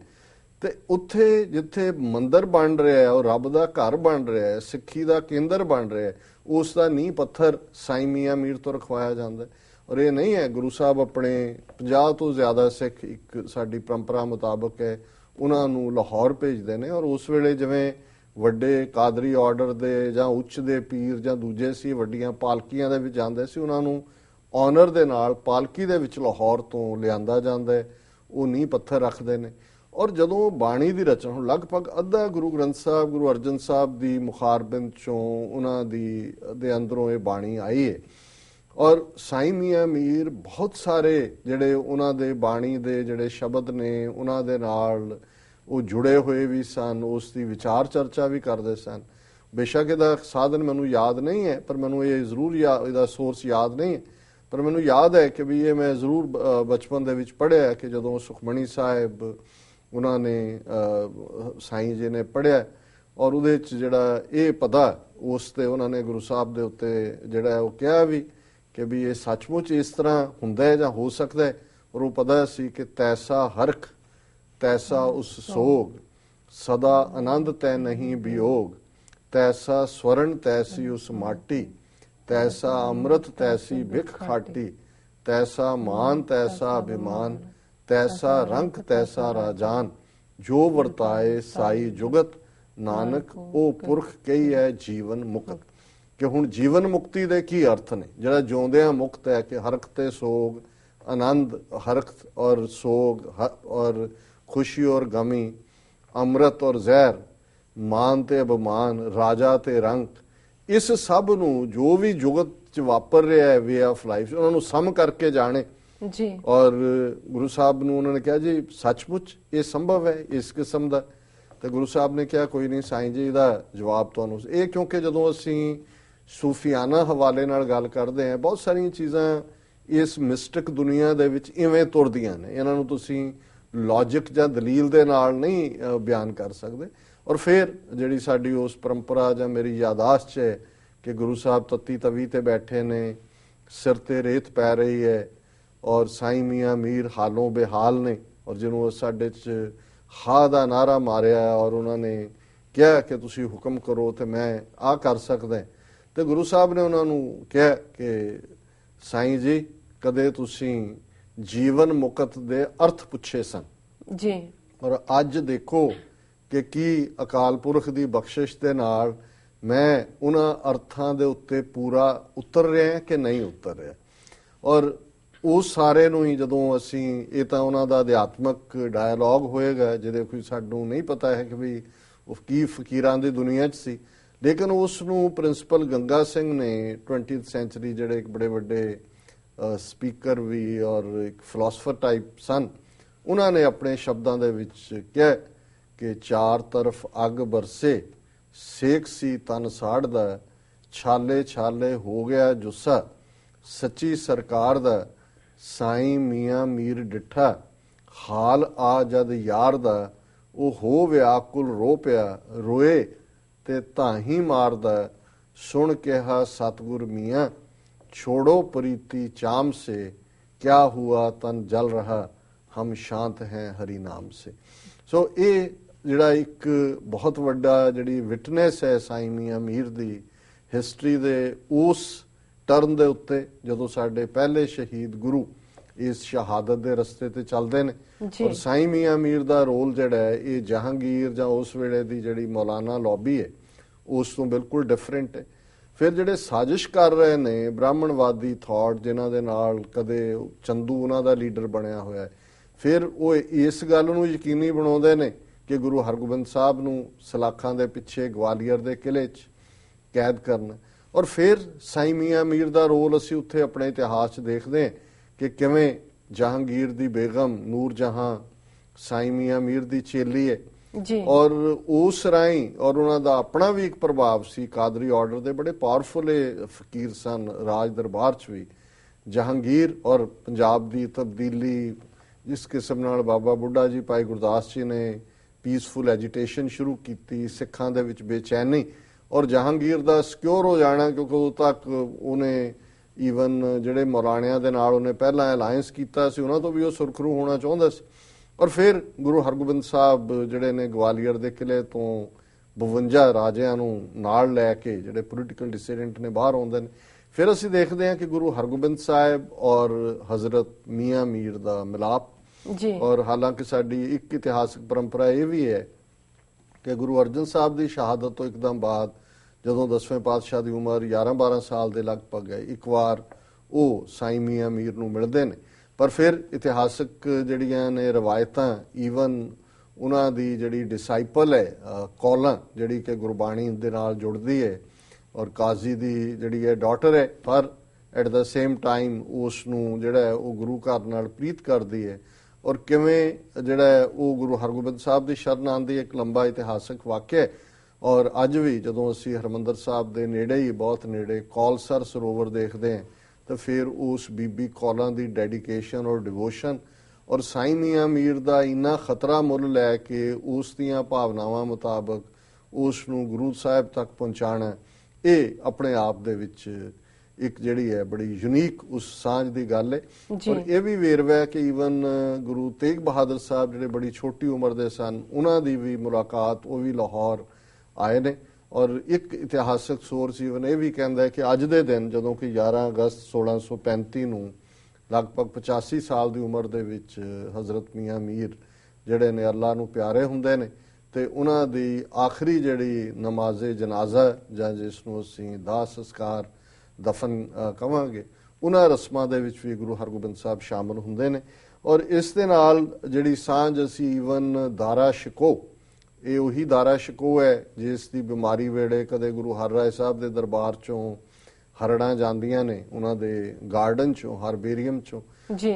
ਤੇ ਉੱਥੇ ਜਿੱਥੇ ਮੰਦਰ ਬਣ ਰਿਹਾ ਹੈ, ਉਹ ਰੱਬ ਦਾ ਘਰ ਬਣ ਰਿਹਾ ਹੈ, ਸਿੱਖੀ ਦਾ ਕੇਂਦਰ ਬਣ ਰਿਹਾ ਹੈ, ਉਸ ਦਾ ਨੀਂਹ ਪੱਥਰ ਸਾਈਂ ਮੀਆਂ ਮੀਰ ਤੋਂ ਰਖਵਾਇਆ ਜਾਂਦਾ ਹੈ। ਔਰ ਇਹ ਨਹੀਂ ਹੈ ਗੁਰੂ ਸਾਹਿਬ ਆਪਣੇ 50 ਤੋਂ ਜ਼ਿਆਦਾ ਸਿੱਖ, ਇੱਕ ਸਾਡੀ ਪਰੰਪਰਾ ਮੁਤਾਬਕ ਹੈ, ਉਹਨਾਂ ਨੂੰ ਲਾਹੌਰ ਭੇਜਦੇ ਨੇ। ਔਰ ਉਸ ਵੇਲੇ ਜਿਵੇਂ ਵੱਡੇ ਕਾਦਰੀ ਆਰਡਰ ਦੇ ਜਾਂ ਉੱਚ ਦੇ ਪੀਰ ਜਾਂ ਦੂਜੇ ਸੀ, ਵੱਡੀਆਂ ਪਾਲਕੀਆਂ ਦੇ ਵਿੱਚ ਜਾਂਦੇ ਸੀ, ਉਹਨਾਂ ਨੂੰ ਆਨਰ ਦੇ ਨਾਲ ਪਾਲਕੀ ਦੇ ਵਿੱਚ ਲਾਹੌਰ ਤੋਂ ਲਿਆਂਦਾ ਜਾਂਦਾ ਹੈ, ਉਹ ਨੀਂਹ ਪੱਥਰ ਰੱਖਦੇ ਨੇ। ਔਰ ਜਦੋਂ ਬਾਣੀ ਦੀ ਰਚਨਾ, ਹੁਣ ਲਗਭਗ ਅੱਧਾ ਗੁਰੂ ਗ੍ਰੰਥ ਸਾਹਿਬ, ਗੁਰੂ ਅਰਜਨ ਸਾਹਿਬ ਦੀ ਮੁਖਾਰਬਿੰਦ ਚੋਂ ਉਹਨਾਂ ਦੇ ਅੰਦਰੋਂ ਇਹ ਬਾਣੀ ਆਈ ਹੈ। ਔਰ ਸਾਈਂ ਮੀਆਂ ਮੀਰ ਬਹੁਤ ਸਾਰੇ ਜਿਹੜੇ ਉਹਨਾਂ ਦੇ ਬਾਣੀ ਦੇ ਜਿਹੜੇ ਸ਼ਬਦ ਨੇ ਉਹਨਾਂ ਦੇ ਨਾਲ ਉਹ ਜੁੜੇ ਹੋਏ ਵੀ ਸਨ, ਉਸ ਦੀ ਵਿਚਾਰ ਚਰਚਾ ਵੀ ਕਰਦੇ ਸਨ। ਬੇਸ਼ੱਕ ਇਹਦਾ ਸਾਧਨ ਮੈਨੂੰ ਯਾਦ ਨਹੀਂ ਹੈ, ਪਰ ਮੈਨੂੰ ਇਹ ਜ਼ਰੂਰ ਇਹਦਾ ਸੋਰਸ ਯਾਦ ਨਹੀਂ ਹੈ, ਪਰ ਮੈਨੂੰ ਯਾਦ ਹੈ ਕਿ ਵੀ ਇਹ ਮੈਂ ਜ਼ਰੂਰ ਬਚਪਨ ਦੇ ਵਿੱਚ ਪੜ੍ਹਿਆ ਕਿ ਜਦੋਂ ਸੁਖਮਣੀ ਸਾਹਿਬ ਉਹਨਾਂ ਨੇ ਸਾਈਂ ਜੀ ਨੇ ਪੜ੍ਹਿਆ, ਔਰ ਉਹਦੇ 'ਚ ਜਿਹੜਾ ਇਹ ਪਤਾ ਉਸ ਤੇ ਉਹਨਾਂ ਨੇ ਗੁਰੂ ਸਾਹਿਬ ਦੇ ਉੱਤੇ ਜਿਹੜਾ ਉਹ ਕਿਹਾ ਵੀ ਕਿ ਵੀ ਇਹ ਸੱਚਮੁੱਚ ਇਸ ਤਰ੍ਹਾਂ ਹੁੰਦਾ ਹੈ ਜਾਂ ਹੋ ਸਕਦਾ ਹੈ। ਔਰ ਉਹ ਪਤਾ ਸੀ ਕਿ ਤੈਸਾ ਹਰਖ ਤੈਸਾ ਉਸ ਸੋਗ, ਸਦਾ ਆਨੰਦ ਤੈ ਨਹੀਂ ਵਿਯੋਗ, ਤੈਸਾ ਸਵਰਨ ਤੈਸੀ ਉਸ ਮਾਟੀ, ਤੈਸਾ ਅੰਮ੍ਰਿਤ ਤੈਸੀ ਬਿਖ ਖਾਟੀ, ਤੈਸਾ ਮਾਨ ਤੈਸਾ ਅਭਿਮਾਨ, ਤੈਸਾ ਰੰਕ ਤੈਸਾ ਰਾਜਾਨ, ਜੋ ਵਰਤਾਏ ਸਾਈ ਜੁਗਤ, ਨਾਨਕ ਉਹ ਪੁਰਖ ਕਹੀ ਹੈ ਜੀਵਨ ਮੁਕਤ। ਕਿ ਹੁਣ ਜੀਵਨ ਮੁਕਤੀ ਦੇ ਕੀ ਅਰਥ ਨੇ? ਜਿਹੜਾ ਜਿਉਂਦਿਆਂ ਮੁਕਤ ਹੈ ਕਿ ਹਰਖ ਤੇ ਸੋਗ, ਆਨੰਦ ਹਰਖ ਔਰ ਸੋਗ ਔਰ ਖੁਸ਼ੀ ਔਰ ਗਮੀ, ਅੰਮ੍ਰਿਤ ਔਰ ਜ਼ਹਿਰ, ਮਾਨ ਤੇ ਅਭਿਮਾਨ, ਰਾਜਾ ਤੇ ਰੰਕ, ਇਸ ਸਭ ਨੂੰ ਜੋ ਵੀ ਜੁਗਤ 'ਚ ਵਾਪਰ ਰਿਹਾ ਹੈ ਵੇ ਆਫ ਲਾਈਫ, ਉਹਨਾਂ ਨੂੰ ਸਮ ਕਰਕੇ ਜਾਣੇ ਜੀ। ਔਰ ਗੁਰੂ ਸਾਹਿਬ ਨੂੰ ਉਹਨਾਂ ਨੇ ਕਿਹਾ ਜੀ ਸੱਚਮੁੱਚ ਇਹ ਸੰਭਵ ਹੈ ਇਸ ਕਿਸਮ ਦਾ? ਤੇ ਗੁਰੂ ਸਾਹਿਬ ਨੇ ਕਿਹਾ ਕੋਈ ਨਹੀਂ ਸਾਈਂ ਜੀ ਦਾ ਜਵਾਬ ਤੁਹਾਨੂੰ ਇਹ, ਕਿਉਂਕਿ ਜਦੋਂ ਅਸੀਂ ਸੂਫੀਆਨਾ ਹਵਾਲੇ ਨਾਲ ਗੱਲ ਕਰਦੇ ਹਾਂ, ਬਹੁਤ ਸਾਰੀਆਂ ਚੀਜ਼ਾਂ ਇਸ ਮਿਸਟਿਕ ਦੁਨੀਆ ਦੇ ਵਿੱਚ ਇਵੇਂ ਤੁਰਦੀਆਂ ਨੇ, ਇਹਨਾਂ ਨੂੰ ਤੁਸੀਂ ਲੌਜਿਕ ਜਾਂ ਦਲੀਲ ਦੇ ਨਾਲ ਨਹੀਂ ਬਿਆਨ ਕਰ ਸਕਦੇ। ਔਰ ਫਿਰ ਜਿਹੜੀ ਸਾਡੀ ਉਸ ਪਰੰਪਰਾ ਜਾਂ ਮੇਰੀ ਯਾਦਾਸ਼ਤ 'ਚ ਹੈ ਕਿ ਗੁਰੂ ਸਾਹਿਬ ਤੱਤੀ ਤਵੀ ਤੇ ਬੈਠੇ ਨੇ, ਸਿਰ ਤੇ ਰੇਤ ਪੈ ਰਹੀ ਹੈ ਔਰ ਸਾਈਂ ਮੀਆਂ ਮੀਰ ਹਾਲੋਂ ਬੇਹਾਲ ਨੇ, ਔਰ ਜਿਹਨੂੰ ਸਾਡੇ 'ਚ ਹਾ ਦਾ ਨਾਰਾ ਮਾਰਿਆ ਔਰ ਉਹਨਾਂ ਨੇ ਕਿਹਾ ਕਿ ਤੁਸੀਂ ਹੁਕਮ ਕਰੋ ਤੇ ਮੈਂ ਆ ਕਰ ਸਕਦਾ। ਤੇ ਗੁਰੂ ਸਾਹਿਬ ਨੇ ਉਹਨਾਂ ਨੂੰ ਕਿਹਾ ਕਿ ਸਾਈਂ ਜੀ ਕਦੇ ਤੁਸੀਂ ਜੀਵਨ ਮੁਕਤ ਦੇ ਅਰਥ ਪੁੱਛੇ ਸਨ ਜੀ, ਔਰ ਅੱਜ ਦੇਖੋ ਕਿ ਕੀ ਅਕਾਲ ਪੁਰਖ ਦੀ ਬਖਸ਼ਿਸ਼ ਦੇ ਨਾਲ ਮੈਂ ਉਹਨਾਂ ਅਰਥਾਂ ਦੇ ਉੱਤੇ ਪੂਰਾ ਉਤਰ ਰਿਹਾ ਕਿ ਨਹੀਂ ਉਤਰ ਰਿਹਾ। ਔਰ ਉਸ ਸਾਰੇ ਨੂੰ ਹੀ ਜਦੋਂ ਅਸੀਂ, ਇਹ ਤਾਂ ਉਹਨਾਂ ਦਾ ਅਧਿਆਤਮਕ ਡਾਇਲੌਗ ਹੋਏਗਾ ਜਿਹਦੇ ਕੋਈ ਸਾਨੂੰ ਨਹੀਂ ਪਤਾ ਹੈ ਕਿ ਵੀ ਉਹ ਕੀ ਫਕੀਰਾਂ ਦੀ ਦੁਨੀਆ 'ਚ ਸੀ, ਲੇਕਿਨ ਉਸ ਨੂੰ ਪ੍ਰਿੰਸੀਪਲ ਗੰਗਾ ਸਿੰਘ ਨੇ 20th ਸੈਂਚੁਰੀ ਜਿਹੜੇ ਇੱਕ ਬੜੇ ਵੱਡੇ ਸਪੀਕਰ ਵੀ ਔਰ ਇੱਕ ਫਿਲਾਸਫਰ ਟਾਈਪ ਸਨ, ਉਹਨਾਂ ਨੇ ਆਪਣੇ ਸ਼ਬਦਾਂ ਦੇ ਵਿੱਚ ਕਿਹਾ ਕਿ ਚਾਰ ਤਰਫ ਅੱਗ ਬਰਸੇ, ਸੇਕ ਸੀ ਤਨ ਸਾੜਦਾ, ਛਾਲੇ ਛਾਲੇ ਹੋ ਗਿਆ ਜੁੱਸਾ, ਸੱਚੀ ਸਰਕਾਰ ਦਾ ਸਾਈਂ ਮੀਆਂ ਮੀਰ ਡਿੱਠਾ, ਹਾਲ ਆ ਜਦ ਯਾਰ ਦਾ, ਉਹ ਹੋ ਵਿਆਕੁਲ ਰੋ ਪਿਆ, ਰੋਏ ਤੇ ਤਾਹੀਂ ਮਾਰਦਾ, ਸੁਣ ਕਿਹਾ ਸਤਿਗੁਰ ਮੀਆਂ, ਛੋੜੋ ਪ੍ਰੀਤੀ ਚਾਮ ਸੇ, ਕਿਆ ਹੁਆ ਤਨ ਜਲ ਰਹਾ, ਹਮ ਸ਼ਾਂਤ ਹੈ ਹਰੀ ਨਾਮ ਸੇ। ਸੋ ਇਹ ਜਿਹੜਾ ਇੱਕ ਬਹੁਤ ਵੱਡਾ ਜਿਹੜੀ ਵਿਟਨੈਸ ਹੈ ਸਾਈਂ ਮੀਆਂ ਮੀਰ ਦੀ ਹਿਸਟਰੀ ਦੇ ਉਸ ਟਰਨ ਦੇ ਉੱਤੇ, ਜਦੋਂ ਸਾਡੇ ਪਹਿਲੇ ਸ਼ਹੀਦ ਗੁਰੂ ਇਸ ਸ਼ਹਾਦਤ ਦੇ ਰਸਤੇ ਤੇ ਚੱਲਦੇ ਨੇ। ਔਰ ਸਾਈਂ ਮੀਆਂ ਮੀਰ ਦਾ ਰੋਲ ਜਿਹੜਾ ਹੈ ਇਹ ਜਹਾਂਗੀਰ ਜਾਂ ਉਸ ਵੇਲੇ ਦੀ ਜਿਹੜੀ ਮੌਲਾਨਾ ਲੌਬੀ ਹੈ ਉਸ ਤੋਂ ਬਿਲਕੁਲ ਡਿਫਰੈਂਟ ਹੈ। ਫਿਰ ਜਿਹੜੇ ਸਾਜ਼ਿਸ਼ ਕਰ ਰਹੇ ਨੇ ਬ੍ਰਾਹਮਣਵਾਦੀ ਥਾਟ, ਜਿਨ੍ਹਾਂ ਦੇ ਨਾਲ ਕਦੇ ਚੰਦੂ ਉਹਨਾਂ ਦਾ ਲੀਡਰ ਬਣਿਆ ਹੋਇਆ ਹੈ, ਫਿਰ ਉਹ ਇਸ ਗੱਲ ਨੂੰ ਯਕੀਨੀ ਬਣਾਉਂਦੇ ਨੇ ਕਿ ਗੁਰੂ ਹਰਗੋਬਿੰਦ ਸਾਹਿਬ ਨੂੰ ਸਲਾਖਾਂ ਦੇ ਪਿੱਛੇ ਗਵਾਲੀਅਰ ਦੇ ਕਿਲੇ 'ਚ ਕੈਦ ਕਰਨਾ। ਔਰ ਫਿਰ ਸਾਈਂ ਮੀਆਂ ਮੀਰ ਦਾ ਰੋਲ ਅਸੀਂ ਉੱਥੇ ਆਪਣੇ ਇਤਿਹਾਸ 'ਚ ਦੇਖਦੇ ਹਾਂ ਕਿ ਕਿਵੇਂ ਜਹਾਂਗੀਰ ਦੀ ਬੇਗਮ ਨੂਰ ਜਹਾਂ ਸਾਈਂ ਮੀਆਂ ਮੀਰ ਦੀ ਚੇਲੀ ਹੈ ਜੀ, ਔਰ ਉਸ ਰਾਹੀਂ, ਔਰ ਉਹਨਾਂ ਦਾ ਆਪਣਾ ਵੀ ਇੱਕ ਪ੍ਰਭਾਵ ਸੀ, ਕਾਦਰੀ ਆਰਡਰ ਦੇ ਬੜੇ ਪਾਵਰਫੁਲ ਫਕੀਰ ਸਨ ਰਾਜ ਦਰਬਾਰ 'ਚ ਵੀ। ਜਹਾਂਗੀਰ ਔਰ ਪੰਜਾਬ ਦੀ ਤਬਦੀਲੀ, ਜਿਸ ਕਿਸਮ ਨਾਲ ਬਾਬਾ ਬੁੱਢਾ ਜੀ ਭਾਈ ਗੁਰਦਾਸ ਜੀ ਨੇ ਪੀਸਫੁਲ ਐਜੀਟੇਸ਼ਨ ਸ਼ੁਰੂ ਕੀਤੀ, ਸਿੱਖਾਂ ਦੇ ਵਿੱਚ ਬੇਚੈਨੀ, ਔਰ ਜਹਾਂਗੀਰ ਦਾ ਸਿਕਿਉਰ ਹੋ ਜਾਣਾ, ਕਿਉਂਕਿ ਉਦੋਂ ਤੱਕ ਉਹਨੇ ਈਵਨ ਜਿਹੜੇ ਮੌਲਾਣਿਆਂ ਦੇ ਨਾਲ ਉਹਨੇ ਪਹਿਲਾਂ ਅਲਾਇੰਸ ਕੀਤਾ ਸੀ ਉਹਨਾਂ ਤੋਂ ਵੀ ਉਹ ਸੁਰਖਰੂ ਹੋਣਾ ਚਾਹੁੰਦਾ ਸੀ। ਔਰ ਫਿਰ ਗੁਰੂ ਹਰਗੋਬਿੰਦ ਸਾਹਿਬ ਜਿਹੜੇ ਨੇ ਗਵਾਲੀਅਰ ਦੇ ਕਿਲੇ ਤੋਂ 52 ਰਾਜਿਆਂ ਨੂੰ ਨਾਲ ਲੈ ਕੇ ਜਿਹੜੇ ਪੋਲੀਟੀਕਲ ਡਿਸੀਡੈਂਟ ਨੇ ਬਾਹਰ ਆਉਂਦੇ ਨੇ। ਫਿਰ ਅਸੀਂ ਦੇਖਦੇ ਹਾਂ ਕਿ ਗੁਰੂ ਹਰਗੋਬਿੰਦ ਸਾਹਿਬ ਔਰ ਹਜ਼ਰਤ ਮੀਆਂ ਮੀਰ ਦਾ ਮਿਲਾਪ ਜੀ। ਔਰ ਹਾਲਾਂਕਿ ਸਾਡੀ ਇੱਕ ਇਤਿਹਾਸਕ ਪਰੰਪਰਾ ਇਹ ਵੀ ਹੈ ਕਿ ਗੁਰੂ ਅਰਜਨ ਸਾਹਿਬ ਦੀ ਸ਼ਹਾਦਤ ਤੋਂ ਇੱਕਦਮ ਬਾਅਦ ਜਦੋਂ 10ਵੇਂ ਪਾਤਸ਼ਾਹ ਦੀ ਉਮਰ 11-12 ਸਾਲ ਦੇ ਲਗਭਗ ਹੈ, ਇੱਕ ਵਾਰ ਉਹ ਸਾਈਂ ਮੀਆਂ ਮੀਰ ਨੂੰ ਮਿਲਦੇ ਨੇ। ਪਰ ਫਿਰ ਇਤਿਹਾਸਕ ਜਿਹੜੀਆਂ ਨੇ ਰਵਾਇਤਾਂ, ਈਵਨ ਉਹਨਾਂ ਦੀ ਜਿਹੜੀ ਡਿਸਾਈਪਲ ਹੈ ਕੌਲਾਂ, ਜਿਹੜੀ ਕਿ ਗੁਰਬਾਣੀ ਦੇ ਨਾਲ ਜੁੜਦੀ ਹੈ ਔਰ ਕਾਜ਼ੀ ਦੀ ਜਿਹੜੀ ਹੈ ਡਾਟਰ ਹੈ, ਪਰ ਐਟ ਦਾ ਸੇਮ ਟਾਈਮ ਉਸ ਨੂੰ ਜਿਹੜਾ ਹੈ ਉਹ ਗੁਰੂ ਘਰ ਨਾਲ ਪ੍ਰੀਤ ਕਰਦੀ ਹੈ। ਔਰ ਕਿਵੇਂ ਜਿਹੜਾ ਹੈ ਉਹ ਗੁਰੂ ਹਰਗੋਬਿੰਦ ਸਾਹਿਬ ਦੀ ਸ਼ਰਨ ਆਉਂਦੀ, ਇੱਕ ਲੰਬਾ ਇਤਿਹਾਸਕ ਵਾਕਿਆ। ਔਰ ਅੱਜ ਵੀ ਜਦੋਂ ਅਸੀਂ ਹਰਿਮੰਦਰ ਸਾਹਿਬ ਦੇ ਨੇੜੇ ਹੀ, ਬਹੁਤ ਨੇੜੇ ਕੌਲਸਰ ਸਰੋਵਰ ਦੇਖਦੇ ਹਾਂ, ਤਾਂ ਫਿਰ ਉਸ ਬੀਬੀ ਕੌਲਾਂ ਦੀ ਡੈਡੀਕੇਸ਼ਨ ਔਰ ਡਿਵੋਸ਼ਨ ਔਰ ਸਾਈਂ ਮੀਆਂ ਮੀਰ ਦਾ ਇੰਨਾ ਖਤਰਾ ਮੁੱਲ ਲੈ ਕੇ ਉਸ ਦੀਆਂ ਭਾਵਨਾਵਾਂ ਮੁਤਾਬਕ ਉਸ ਨੂੰ ਗੁਰੂ ਸਾਹਿਬ ਤੱਕ ਪਹੁੰਚਾਉਣਾ, ਇਹ ਆਪਣੇ ਆਪ ਦੇ ਵਿੱਚ ਇੱਕ ਜਿਹੜੀ ਹੈ ਬੜੀ ਯੂਨੀਕ ਉਸ ਸਾਂਝ ਦੀ ਗੱਲ ਹੈ। ਔਰ ਇਹ ਵੀ ਵੇਰਵਾ ਹੈ ਕਿ ਈਵਨ ਗੁਰੂ ਤੇਗ ਬਹਾਦਰ ਸਾਹਿਬ ਜਿਹੜੇ ਬੜੀ ਛੋਟੀ ਉਮਰ ਦੇ ਸਨ, ਉਹਨਾਂ ਦੀ ਵੀ ਮੁਲਾਕਾਤ, ਉਹ ਵੀ ਲਾਹੌਰ ਆਏ ਨੇ। ਔਰ ਇੱਕ ਇਤਿਹਾਸਕ ਸੋਰਸ ਈਵਨ ਇਹ ਵੀ ਕਹਿੰਦਾ ਹੈ ਕਿ ਅੱਜ ਦੇ ਦਿਨ, ਜਦੋਂ ਕਿ 11 ਅਗਸਤ 1635 ਨੂੰ ਲਗਭਗ 85 ਸਾਲ ਦੀ ਉਮਰ ਦੇ ਵਿੱਚ ਹਜ਼ਰਤ ਮੀਆਂ ਮੀਰ ਜਿਹੜੇ ਨੇ ਅੱਲਾ ਨੂੰ ਪਿਆਰੇ ਹੁੰਦੇ ਨੇ, ਤੇ ਉਹਨਾਂ ਦੀ ਆਖਰੀ ਜਿਹੜੀ ਨਮਾਜ਼ੇ ਜਨਾਜ਼ਾ ਜਾਂ ਜਿਸ ਨੂੰ ਅਸੀਂ ਦਾਹ ਸੰਸਕਾਰ ਦਫਨ ਕਵਾਂਗੇ, ਉਹਨਾਂ ਰਸਮਾਂ ਦੇ ਵਿੱਚ ਵੀ ਗੁਰੂ ਹਰਗੋਬਿੰਦ ਸਾਹਿਬ ਸ਼ਾਮਲ ਹੁੰਦੇ ਨੇ। ਔਰ ਇਸ ਦੇ ਨਾਲ ਜਿਹੜੀ ਸਾਂਝ ਅਸੀਂ ਈਵਨ ਦਾਰਾ ਸ਼ਿਕੋ, ਇਹ ਉਹੀ ਦਾਰਾ ਸ਼ਿਕੋ ਹੈ ਜਿਸ ਦੀ ਬਿਮਾਰੀ ਵੇਲੇ ਕਦੇ ਗੁਰੂ ਹਰਰਾਏ ਸਾਹਿਬ ਦੇ ਦਰਬਾਰ ਚੋਂ ਹਰੜਾਂ ਜਾਂਦੀਆਂ ਨੇ, ਉਹਨਾਂ ਦੇ ਗਾਰਡਨ ਚੋਂ, ਹਰਬੇਰੀਅਮ ਚੋਂ।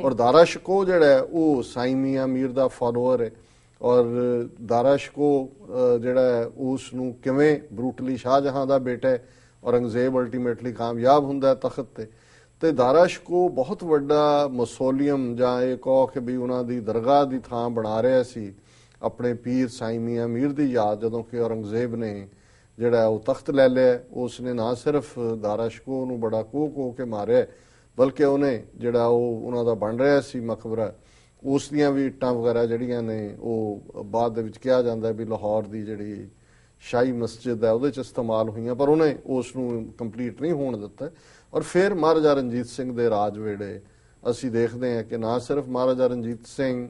ਔਰ ਦਾਰਾ ਸ਼ਿਕੋ ਜਿਹੜਾ ਹੈ ਉਹ ਸਾਈਂ ਮੀਆਂ ਮੀਰ ਦਾ ਫਾਲੋਅਰ ਹੈ। ਔਰ ਦਾਰਾ ਸ਼ਿਕੋ ਜਿਹੜਾ ਹੈ ਉਸ ਨੂੰ ਕਿਵੇਂ ਬਰੂਟਲੀ ਸ਼ਾਹਜਹਾਂ ਦਾ ਬੇਟਾ ਹੈ, ਔਰੰਗਜ਼ੇਬ ਅਲਟੀਮੇਟਲੀ ਕਾਮਯਾਬ ਹੁੰਦਾ ਤਖਤ ਤੇ ਦਾਰਾ ਸ਼ਿਕੋ ਬਹੁਤ ਵੱਡਾ ਮਸੋਲੀਅਮ ਜਾਂ ਇਹ ਕਹੋ ਕਿ ਵੀ ਉਹਨਾਂ ਦੀ ਦਰਗਾਹ ਦੀ ਥਾਂ ਬਣਾ ਰਿਹਾ ਸੀ ਆਪਣੇ ਪੀਰ ਸਾਈਂ ਮੀਆਂ ਮੀਰ ਦੀ ਯਾਦ, ਜਦੋਂ ਕਿ ਔਰੰਗਜ਼ੇਬ ਨੇ ਜਿਹੜਾ ਉਹ ਤਖਤ ਲੈ ਲਿਆ, ਉਸ ਨੇ ਨਾ ਸਿਰਫ ਦਾਰਾ ਸ਼ਿਕੋਹ ਨੂੰ ਬੜਾ ਕੋਹ ਕੇ ਮਾਰਿਆ, ਬਲਕਿ ਉਹਨੇ ਜਿਹੜਾ ਉਹ ਉਹਨਾਂ ਦਾ ਬਣ ਰਿਹਾ ਸੀ ਮਕਬਰਾ, ਉਸ ਦੀਆਂ ਵੀ ਇੱਟਾਂ ਵਗੈਰਾ ਜਿਹੜੀਆਂ ਨੇ ਉਹ ਬਾਅਦ ਦੇ ਵਿੱਚ ਕਿਹਾ ਜਾਂਦਾ ਵੀ ਲਾਹੌਰ ਦੀ ਜਿਹੜੀ ਸ਼ਾਹੀ ਮਸਜਿਦ ਹੈ ਉਹਦੇ ਚ ਇਸਤੇਮਾਲ ਹੋਈਆਂ, ਪਰ ਉਹਨੇ ਉਸ ਨੂੰ ਕੰਪਲੀਟ ਨਹੀਂ ਹੋਣ ਦਿੱਤਾ। ਔਰ ਫਿਰ ਮਹਾਰਾਜਾ ਰਣਜੀਤ ਸਿੰਘ ਦੇ ਰਾਜ ਵੇਲੇ ਅਸੀਂ ਦੇਖਦੇ ਹਾਂ ਕਿ ਨਾ ਸਿਰਫ ਮਹਾਰਾਜਾ ਰਣਜੀਤ ਸਿੰਘ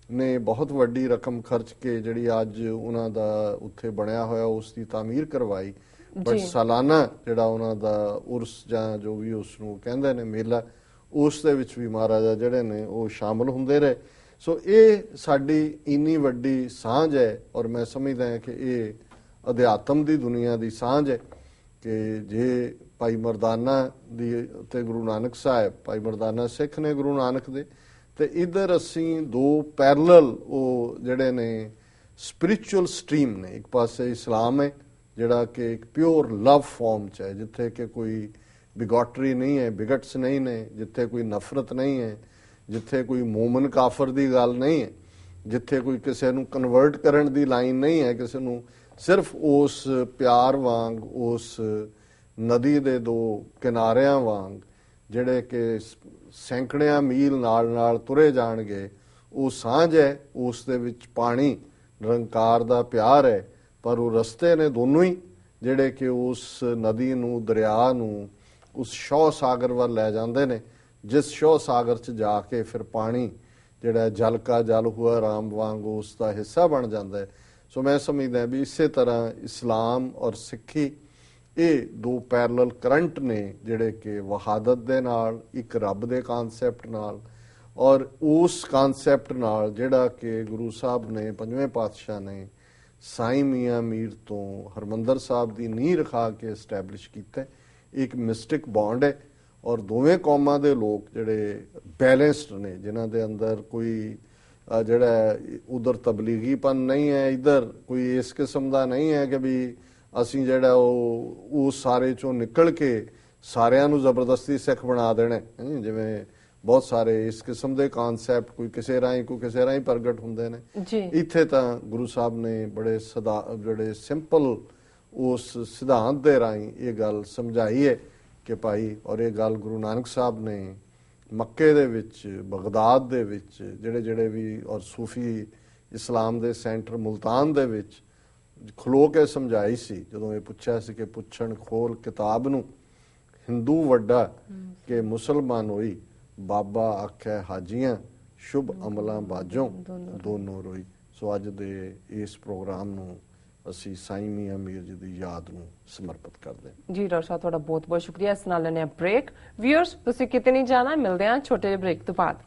ਨੇ ਬਹੁਤ ਵੱਡੀ ਰਕਮ ਖਰਚ ਕੇ ਜਿਹੜੀ ਅੱਜ ਉਹਨਾਂ ਦਾ ਉੱਥੇ ਬਣਿਆ ਹੋਇਆ ਉਸ ਦੀ ਤਾਮੀਰ ਕਰਵਾਈ, ਬਟ ਸਾਲਾਨਾ ਜਿਹੜਾ ਉਹਨਾਂ ਦਾ ਉਰਸ ਜਾਂ ਜੋ ਵੀ ਉਸ ਨੂੰ ਕਹਿੰਦੇ ਨੇ ਮੇਲਾ, ਉਸ ਦੇ ਵਿੱਚ ਵੀ ਮਹਾਰਾਜਾ ਜਿਹੜੇ ਨੇ ਉਹ ਸ਼ਾਮਲ ਹੁੰਦੇ ਰਹੇ। ਸੋ ਇਹ ਸਾਡੀ ਇੰਨੀ ਵੱਡੀ ਸਾਂਝ ਹੈ, ਔਰ ਮੈਂ ਸਮਝਦਾ ਹਾਂ ਕਿ ਇਹ ਅਧਿਆਤਮ ਦੀ ਦੁਨੀਆ ਦੀ ਸਾਂਝ ਹੈ ਕਿ ਜੇ ਭਾਈ ਮਰਦਾਨਾ ਦੀ ਤੇ ਗੁਰੂ ਨਾਨਕ ਸਾਹਿਬ, ਭਾਈ ਮਰਦਾਨਾ ਸਿੱਖ ਨੇ ਗੁਰੂ ਨਾਨਕ ਦੇ, ਤੇ ਇਧਰ ਅਸੀਂ ਦੋ ਪੈਰਲਲ ਉਹ ਜਿਹੜੇ ਨੇ ਸਪਿਰਿਚੁਅਲ ਸਟਰੀਮ ਨੇ, ਇੱਕ ਪਾਸੇ ਇਸਲਾਮ ਹੈ ਜਿਹੜਾ ਕਿ ਇੱਕ ਪਿਓਰ ਲਵ ਫਾਰਮ ਚ ਹੈ, ਜਿੱਥੇ ਕਿ ਕੋਈ ਬਿਗੋਟਰੀ ਨਹੀਂ ਹੈ, ਬਿਗਟਸ ਨਹੀਂ ਨੇ, ਜਿੱਥੇ ਕੋਈ ਨਫ਼ਰਤ ਨਹੀਂ ਹੈ, ਜਿੱਥੇ ਕੋਈ ਮੂਮਨ ਕਾਫਰ ਦੀ ਗੱਲ ਨਹੀਂ ਹੈ, ਜਿੱਥੇ ਕੋਈ ਕਿਸੇ ਨੂੰ ਕਨਵਰਟ ਕਰਨ ਦੀ ਲਾਈਨ ਨਹੀਂ ਹੈ, ਕਿਸੇ ਨੂੰ ਸਿਰਫ ਉਸ ਪਿਆਰ ਵਾਂਗ, ਉਸ ਨਦੀ ਦੇ ਦੋ ਕਿਨਾਰਿਆਂ ਵਾਂਗ ਜਿਹੜੇ ਕਿ ਸੈਂਕੜਿਆਂ ਮੀਲ ਨਾਲ ਨਾਲ ਤੁਰੇ ਜਾਣਗੇ, ਉਹ ਸਾਂਝ ਹੈ, ਉਸ ਦੇ ਵਿੱਚ ਪਾਣੀ ਨਿਰੰਕਾਰ ਦਾ ਪਿਆਰ ਹੈ, ਪਰ ਉਹ ਰਸਤੇ ਨੇ ਦੋਨੋਂ ਹੀ ਜਿਹੜੇ ਕਿ ਉਸ ਨਦੀ ਨੂੰ, ਦਰਿਆ ਨੂੰ ਉਸ ਸ਼ੌਹ ਸਾਗਰ ਵੱਲ ਲੈ ਜਾਂਦੇ ਨੇ, ਜਿਸ ਸ਼ੌਹ ਸਾਗਰ 'ਚ ਜਾ ਕੇ ਫਿਰ ਪਾਣੀ ਜਿਹੜਾ ਜਲ ਕਾ ਜਲ ਹੁਆ ਰਾਮ ਵਾਂਗ ਉਸ ਦਾ ਹਿੱਸਾ ਬਣ ਜਾਂਦਾ ਹੈ। ਸੋ ਮੈਂ ਸਮਝਦਾ ਵੀ ਇਸੇ ਤਰ੍ਹਾਂ ਇਸਲਾਮ ਔਰ ਸਿੱਖੀ ਇਹ ਦੋ ਪੈਰਲਲ ਕਰੰਟ ਨੇ ਜਿਹੜੇ ਕਿ ਵਹਾਦਤ ਦੇ ਨਾਲ, ਇੱਕ ਰੱਬ ਦੇ ਕਨਸੈਪਟ ਨਾਲ, ਔਰ ਉਸ ਕਨਸੈਪਟ ਨਾਲ ਜਿਹੜਾ ਕਿ ਗੁਰੂ ਸਾਹਿਬ ਨੇ, ਪੰਜਵੇਂ ਪਾਤਸ਼ਾਹ ਨੇ ਸਾਈਂ ਮੀਆਂ ਮੀਰ ਤੋਂ ਹਰਮੰਦਰ ਸਾਹਿਬ ਦੀ ਨੀਂਹ ਰਖਾ ਕੇ ਐਸਟੈਬਲਿਸ਼ ਕੀਤਾ। ਇੱਕ ਮਿਸਟਿਕ ਬੌਂਡ ਹੈ, ਔਰ ਦੋਵੇਂ ਕੌਮਾਂ ਦੇ ਲੋਕ ਜਿਹੜੇ ਬੈਲੈਂਸਡ ਨੇ, ਜਿਨ੍ਹਾਂ ਦੇ ਅੰਦਰ ਕੋਈ ਜਿਹੜਾ ਉਧਰ ਤਬਲੀਗੀਪਨ ਨਹੀਂ ਹੈ, ਇਧਰ ਕੋਈ ਇਸ ਕਿਸਮ ਦਾ ਨਹੀਂ ਹੈ ਕਿ ਵੀ ਅਸੀਂ ਜਿਹੜਾ ਉਹ ਸਾਰੇ ਚੋਂ ਨਿਕਲ ਕੇ ਸਾਰਿਆਂ ਨੂੰ ਜ਼ਬਰਦਸਤੀ ਸਿੱਖ ਬਣਾ ਦੇਣਾ, ਜਿਵੇਂ ਬਹੁਤ ਸਾਰੇ ਇਸ ਕਿਸਮ ਦੇ ਕਨਸੈਪਟ ਕੋਈ ਕਿਸੇ ਰਾਹੀਂ ਪ੍ਰਗਟ ਹੁੰਦੇ ਨੇ। ਇੱਥੇ ਤਾਂ ਗੁਰੂ ਸਾਹਿਬ ਨੇ ਬੜੇ ਜਿਹੜੇ ਸਿੰਪਲ ਉਸ ਸਿਧਾਂਤ ਦੇ ਰਾਹੀਂ ਇਹ ਗੱਲ ਸਮਝਾਈ ਹੈ ਕਿ ਭਾਈ, ਔਰ ਇਹ ਗੱਲ ਗੁਰੂ ਨਾਨਕ ਸਾਹਿਬ ਨੇ ਮੱਕੇ ਦੇ ਵਿੱਚ, ਬਗਦਾਦ ਦੇ ਵਿੱਚ ਜਿਹੜੇ ਵੀ, ਔਰ ਸੂਫੀ ਇਸਲਾਮ ਦੇ ਸੈਂਟਰ ਮੁਲਤਾਨ ਦੇ ਵਿੱਚ ਖਲੋ ਕੇ ਸਮਝਾਈ ਸੀ। ਜਦੋਂ ਇਹ ਪੁੱਛਿਆ ਸੀ ਕਿ ਪੁੱਛਣ ਖੋਲ ਕਿਤਾਬ ਨੂੰ, ਹਿੰਦੂ ਵੱਡਾ ਕਿ ਮੁਸਲਮਾਨ ਹੋਈ, ਬਾਬਾ ਆਖੈ ਹਾਜੀਆਂ ਸ਼ੁਭ ਅਮਲਾਂ ਬਾਝੋਂ ਦੋਨੋਂ ਰੋਈ। ਸੋ ਅੱਜ ਦੇ ਇਸ ਪ੍ਰੋਗਰਾਮ ਨੂੰ ਅਸੀਂ ਸਾਈਂ ਮੀਆਂ ਮੀਰ ਜੀ ਦੀ ਯਾਦ ਨੂੰ ਸਮਰਪਿਤ ਕਰਦੇ ਹਾਂ। ਜੀ ਡਾਕਟਰ ਸਾਹਿਬ, ਤੁਹਾਡਾ ਬਹੁਤ ਬਹੁਤ ਸ਼ੁਕਰੀਆ। ਇਸ ਨਾਲ ਲੈਣੇ ਬ੍ਰੇਕ। ਵਿਊਅਰਸ, ਤੁਸੀਂ ਕਿਤੇ ਨਹੀਂ ਜਾਣਾ, ਮਿਲਦੇ ਹਾਂ ਛੋਟੇ ਜਿਹੇ ਬ੍ਰੇਕ ਤੋਂ ਬਾਅਦ।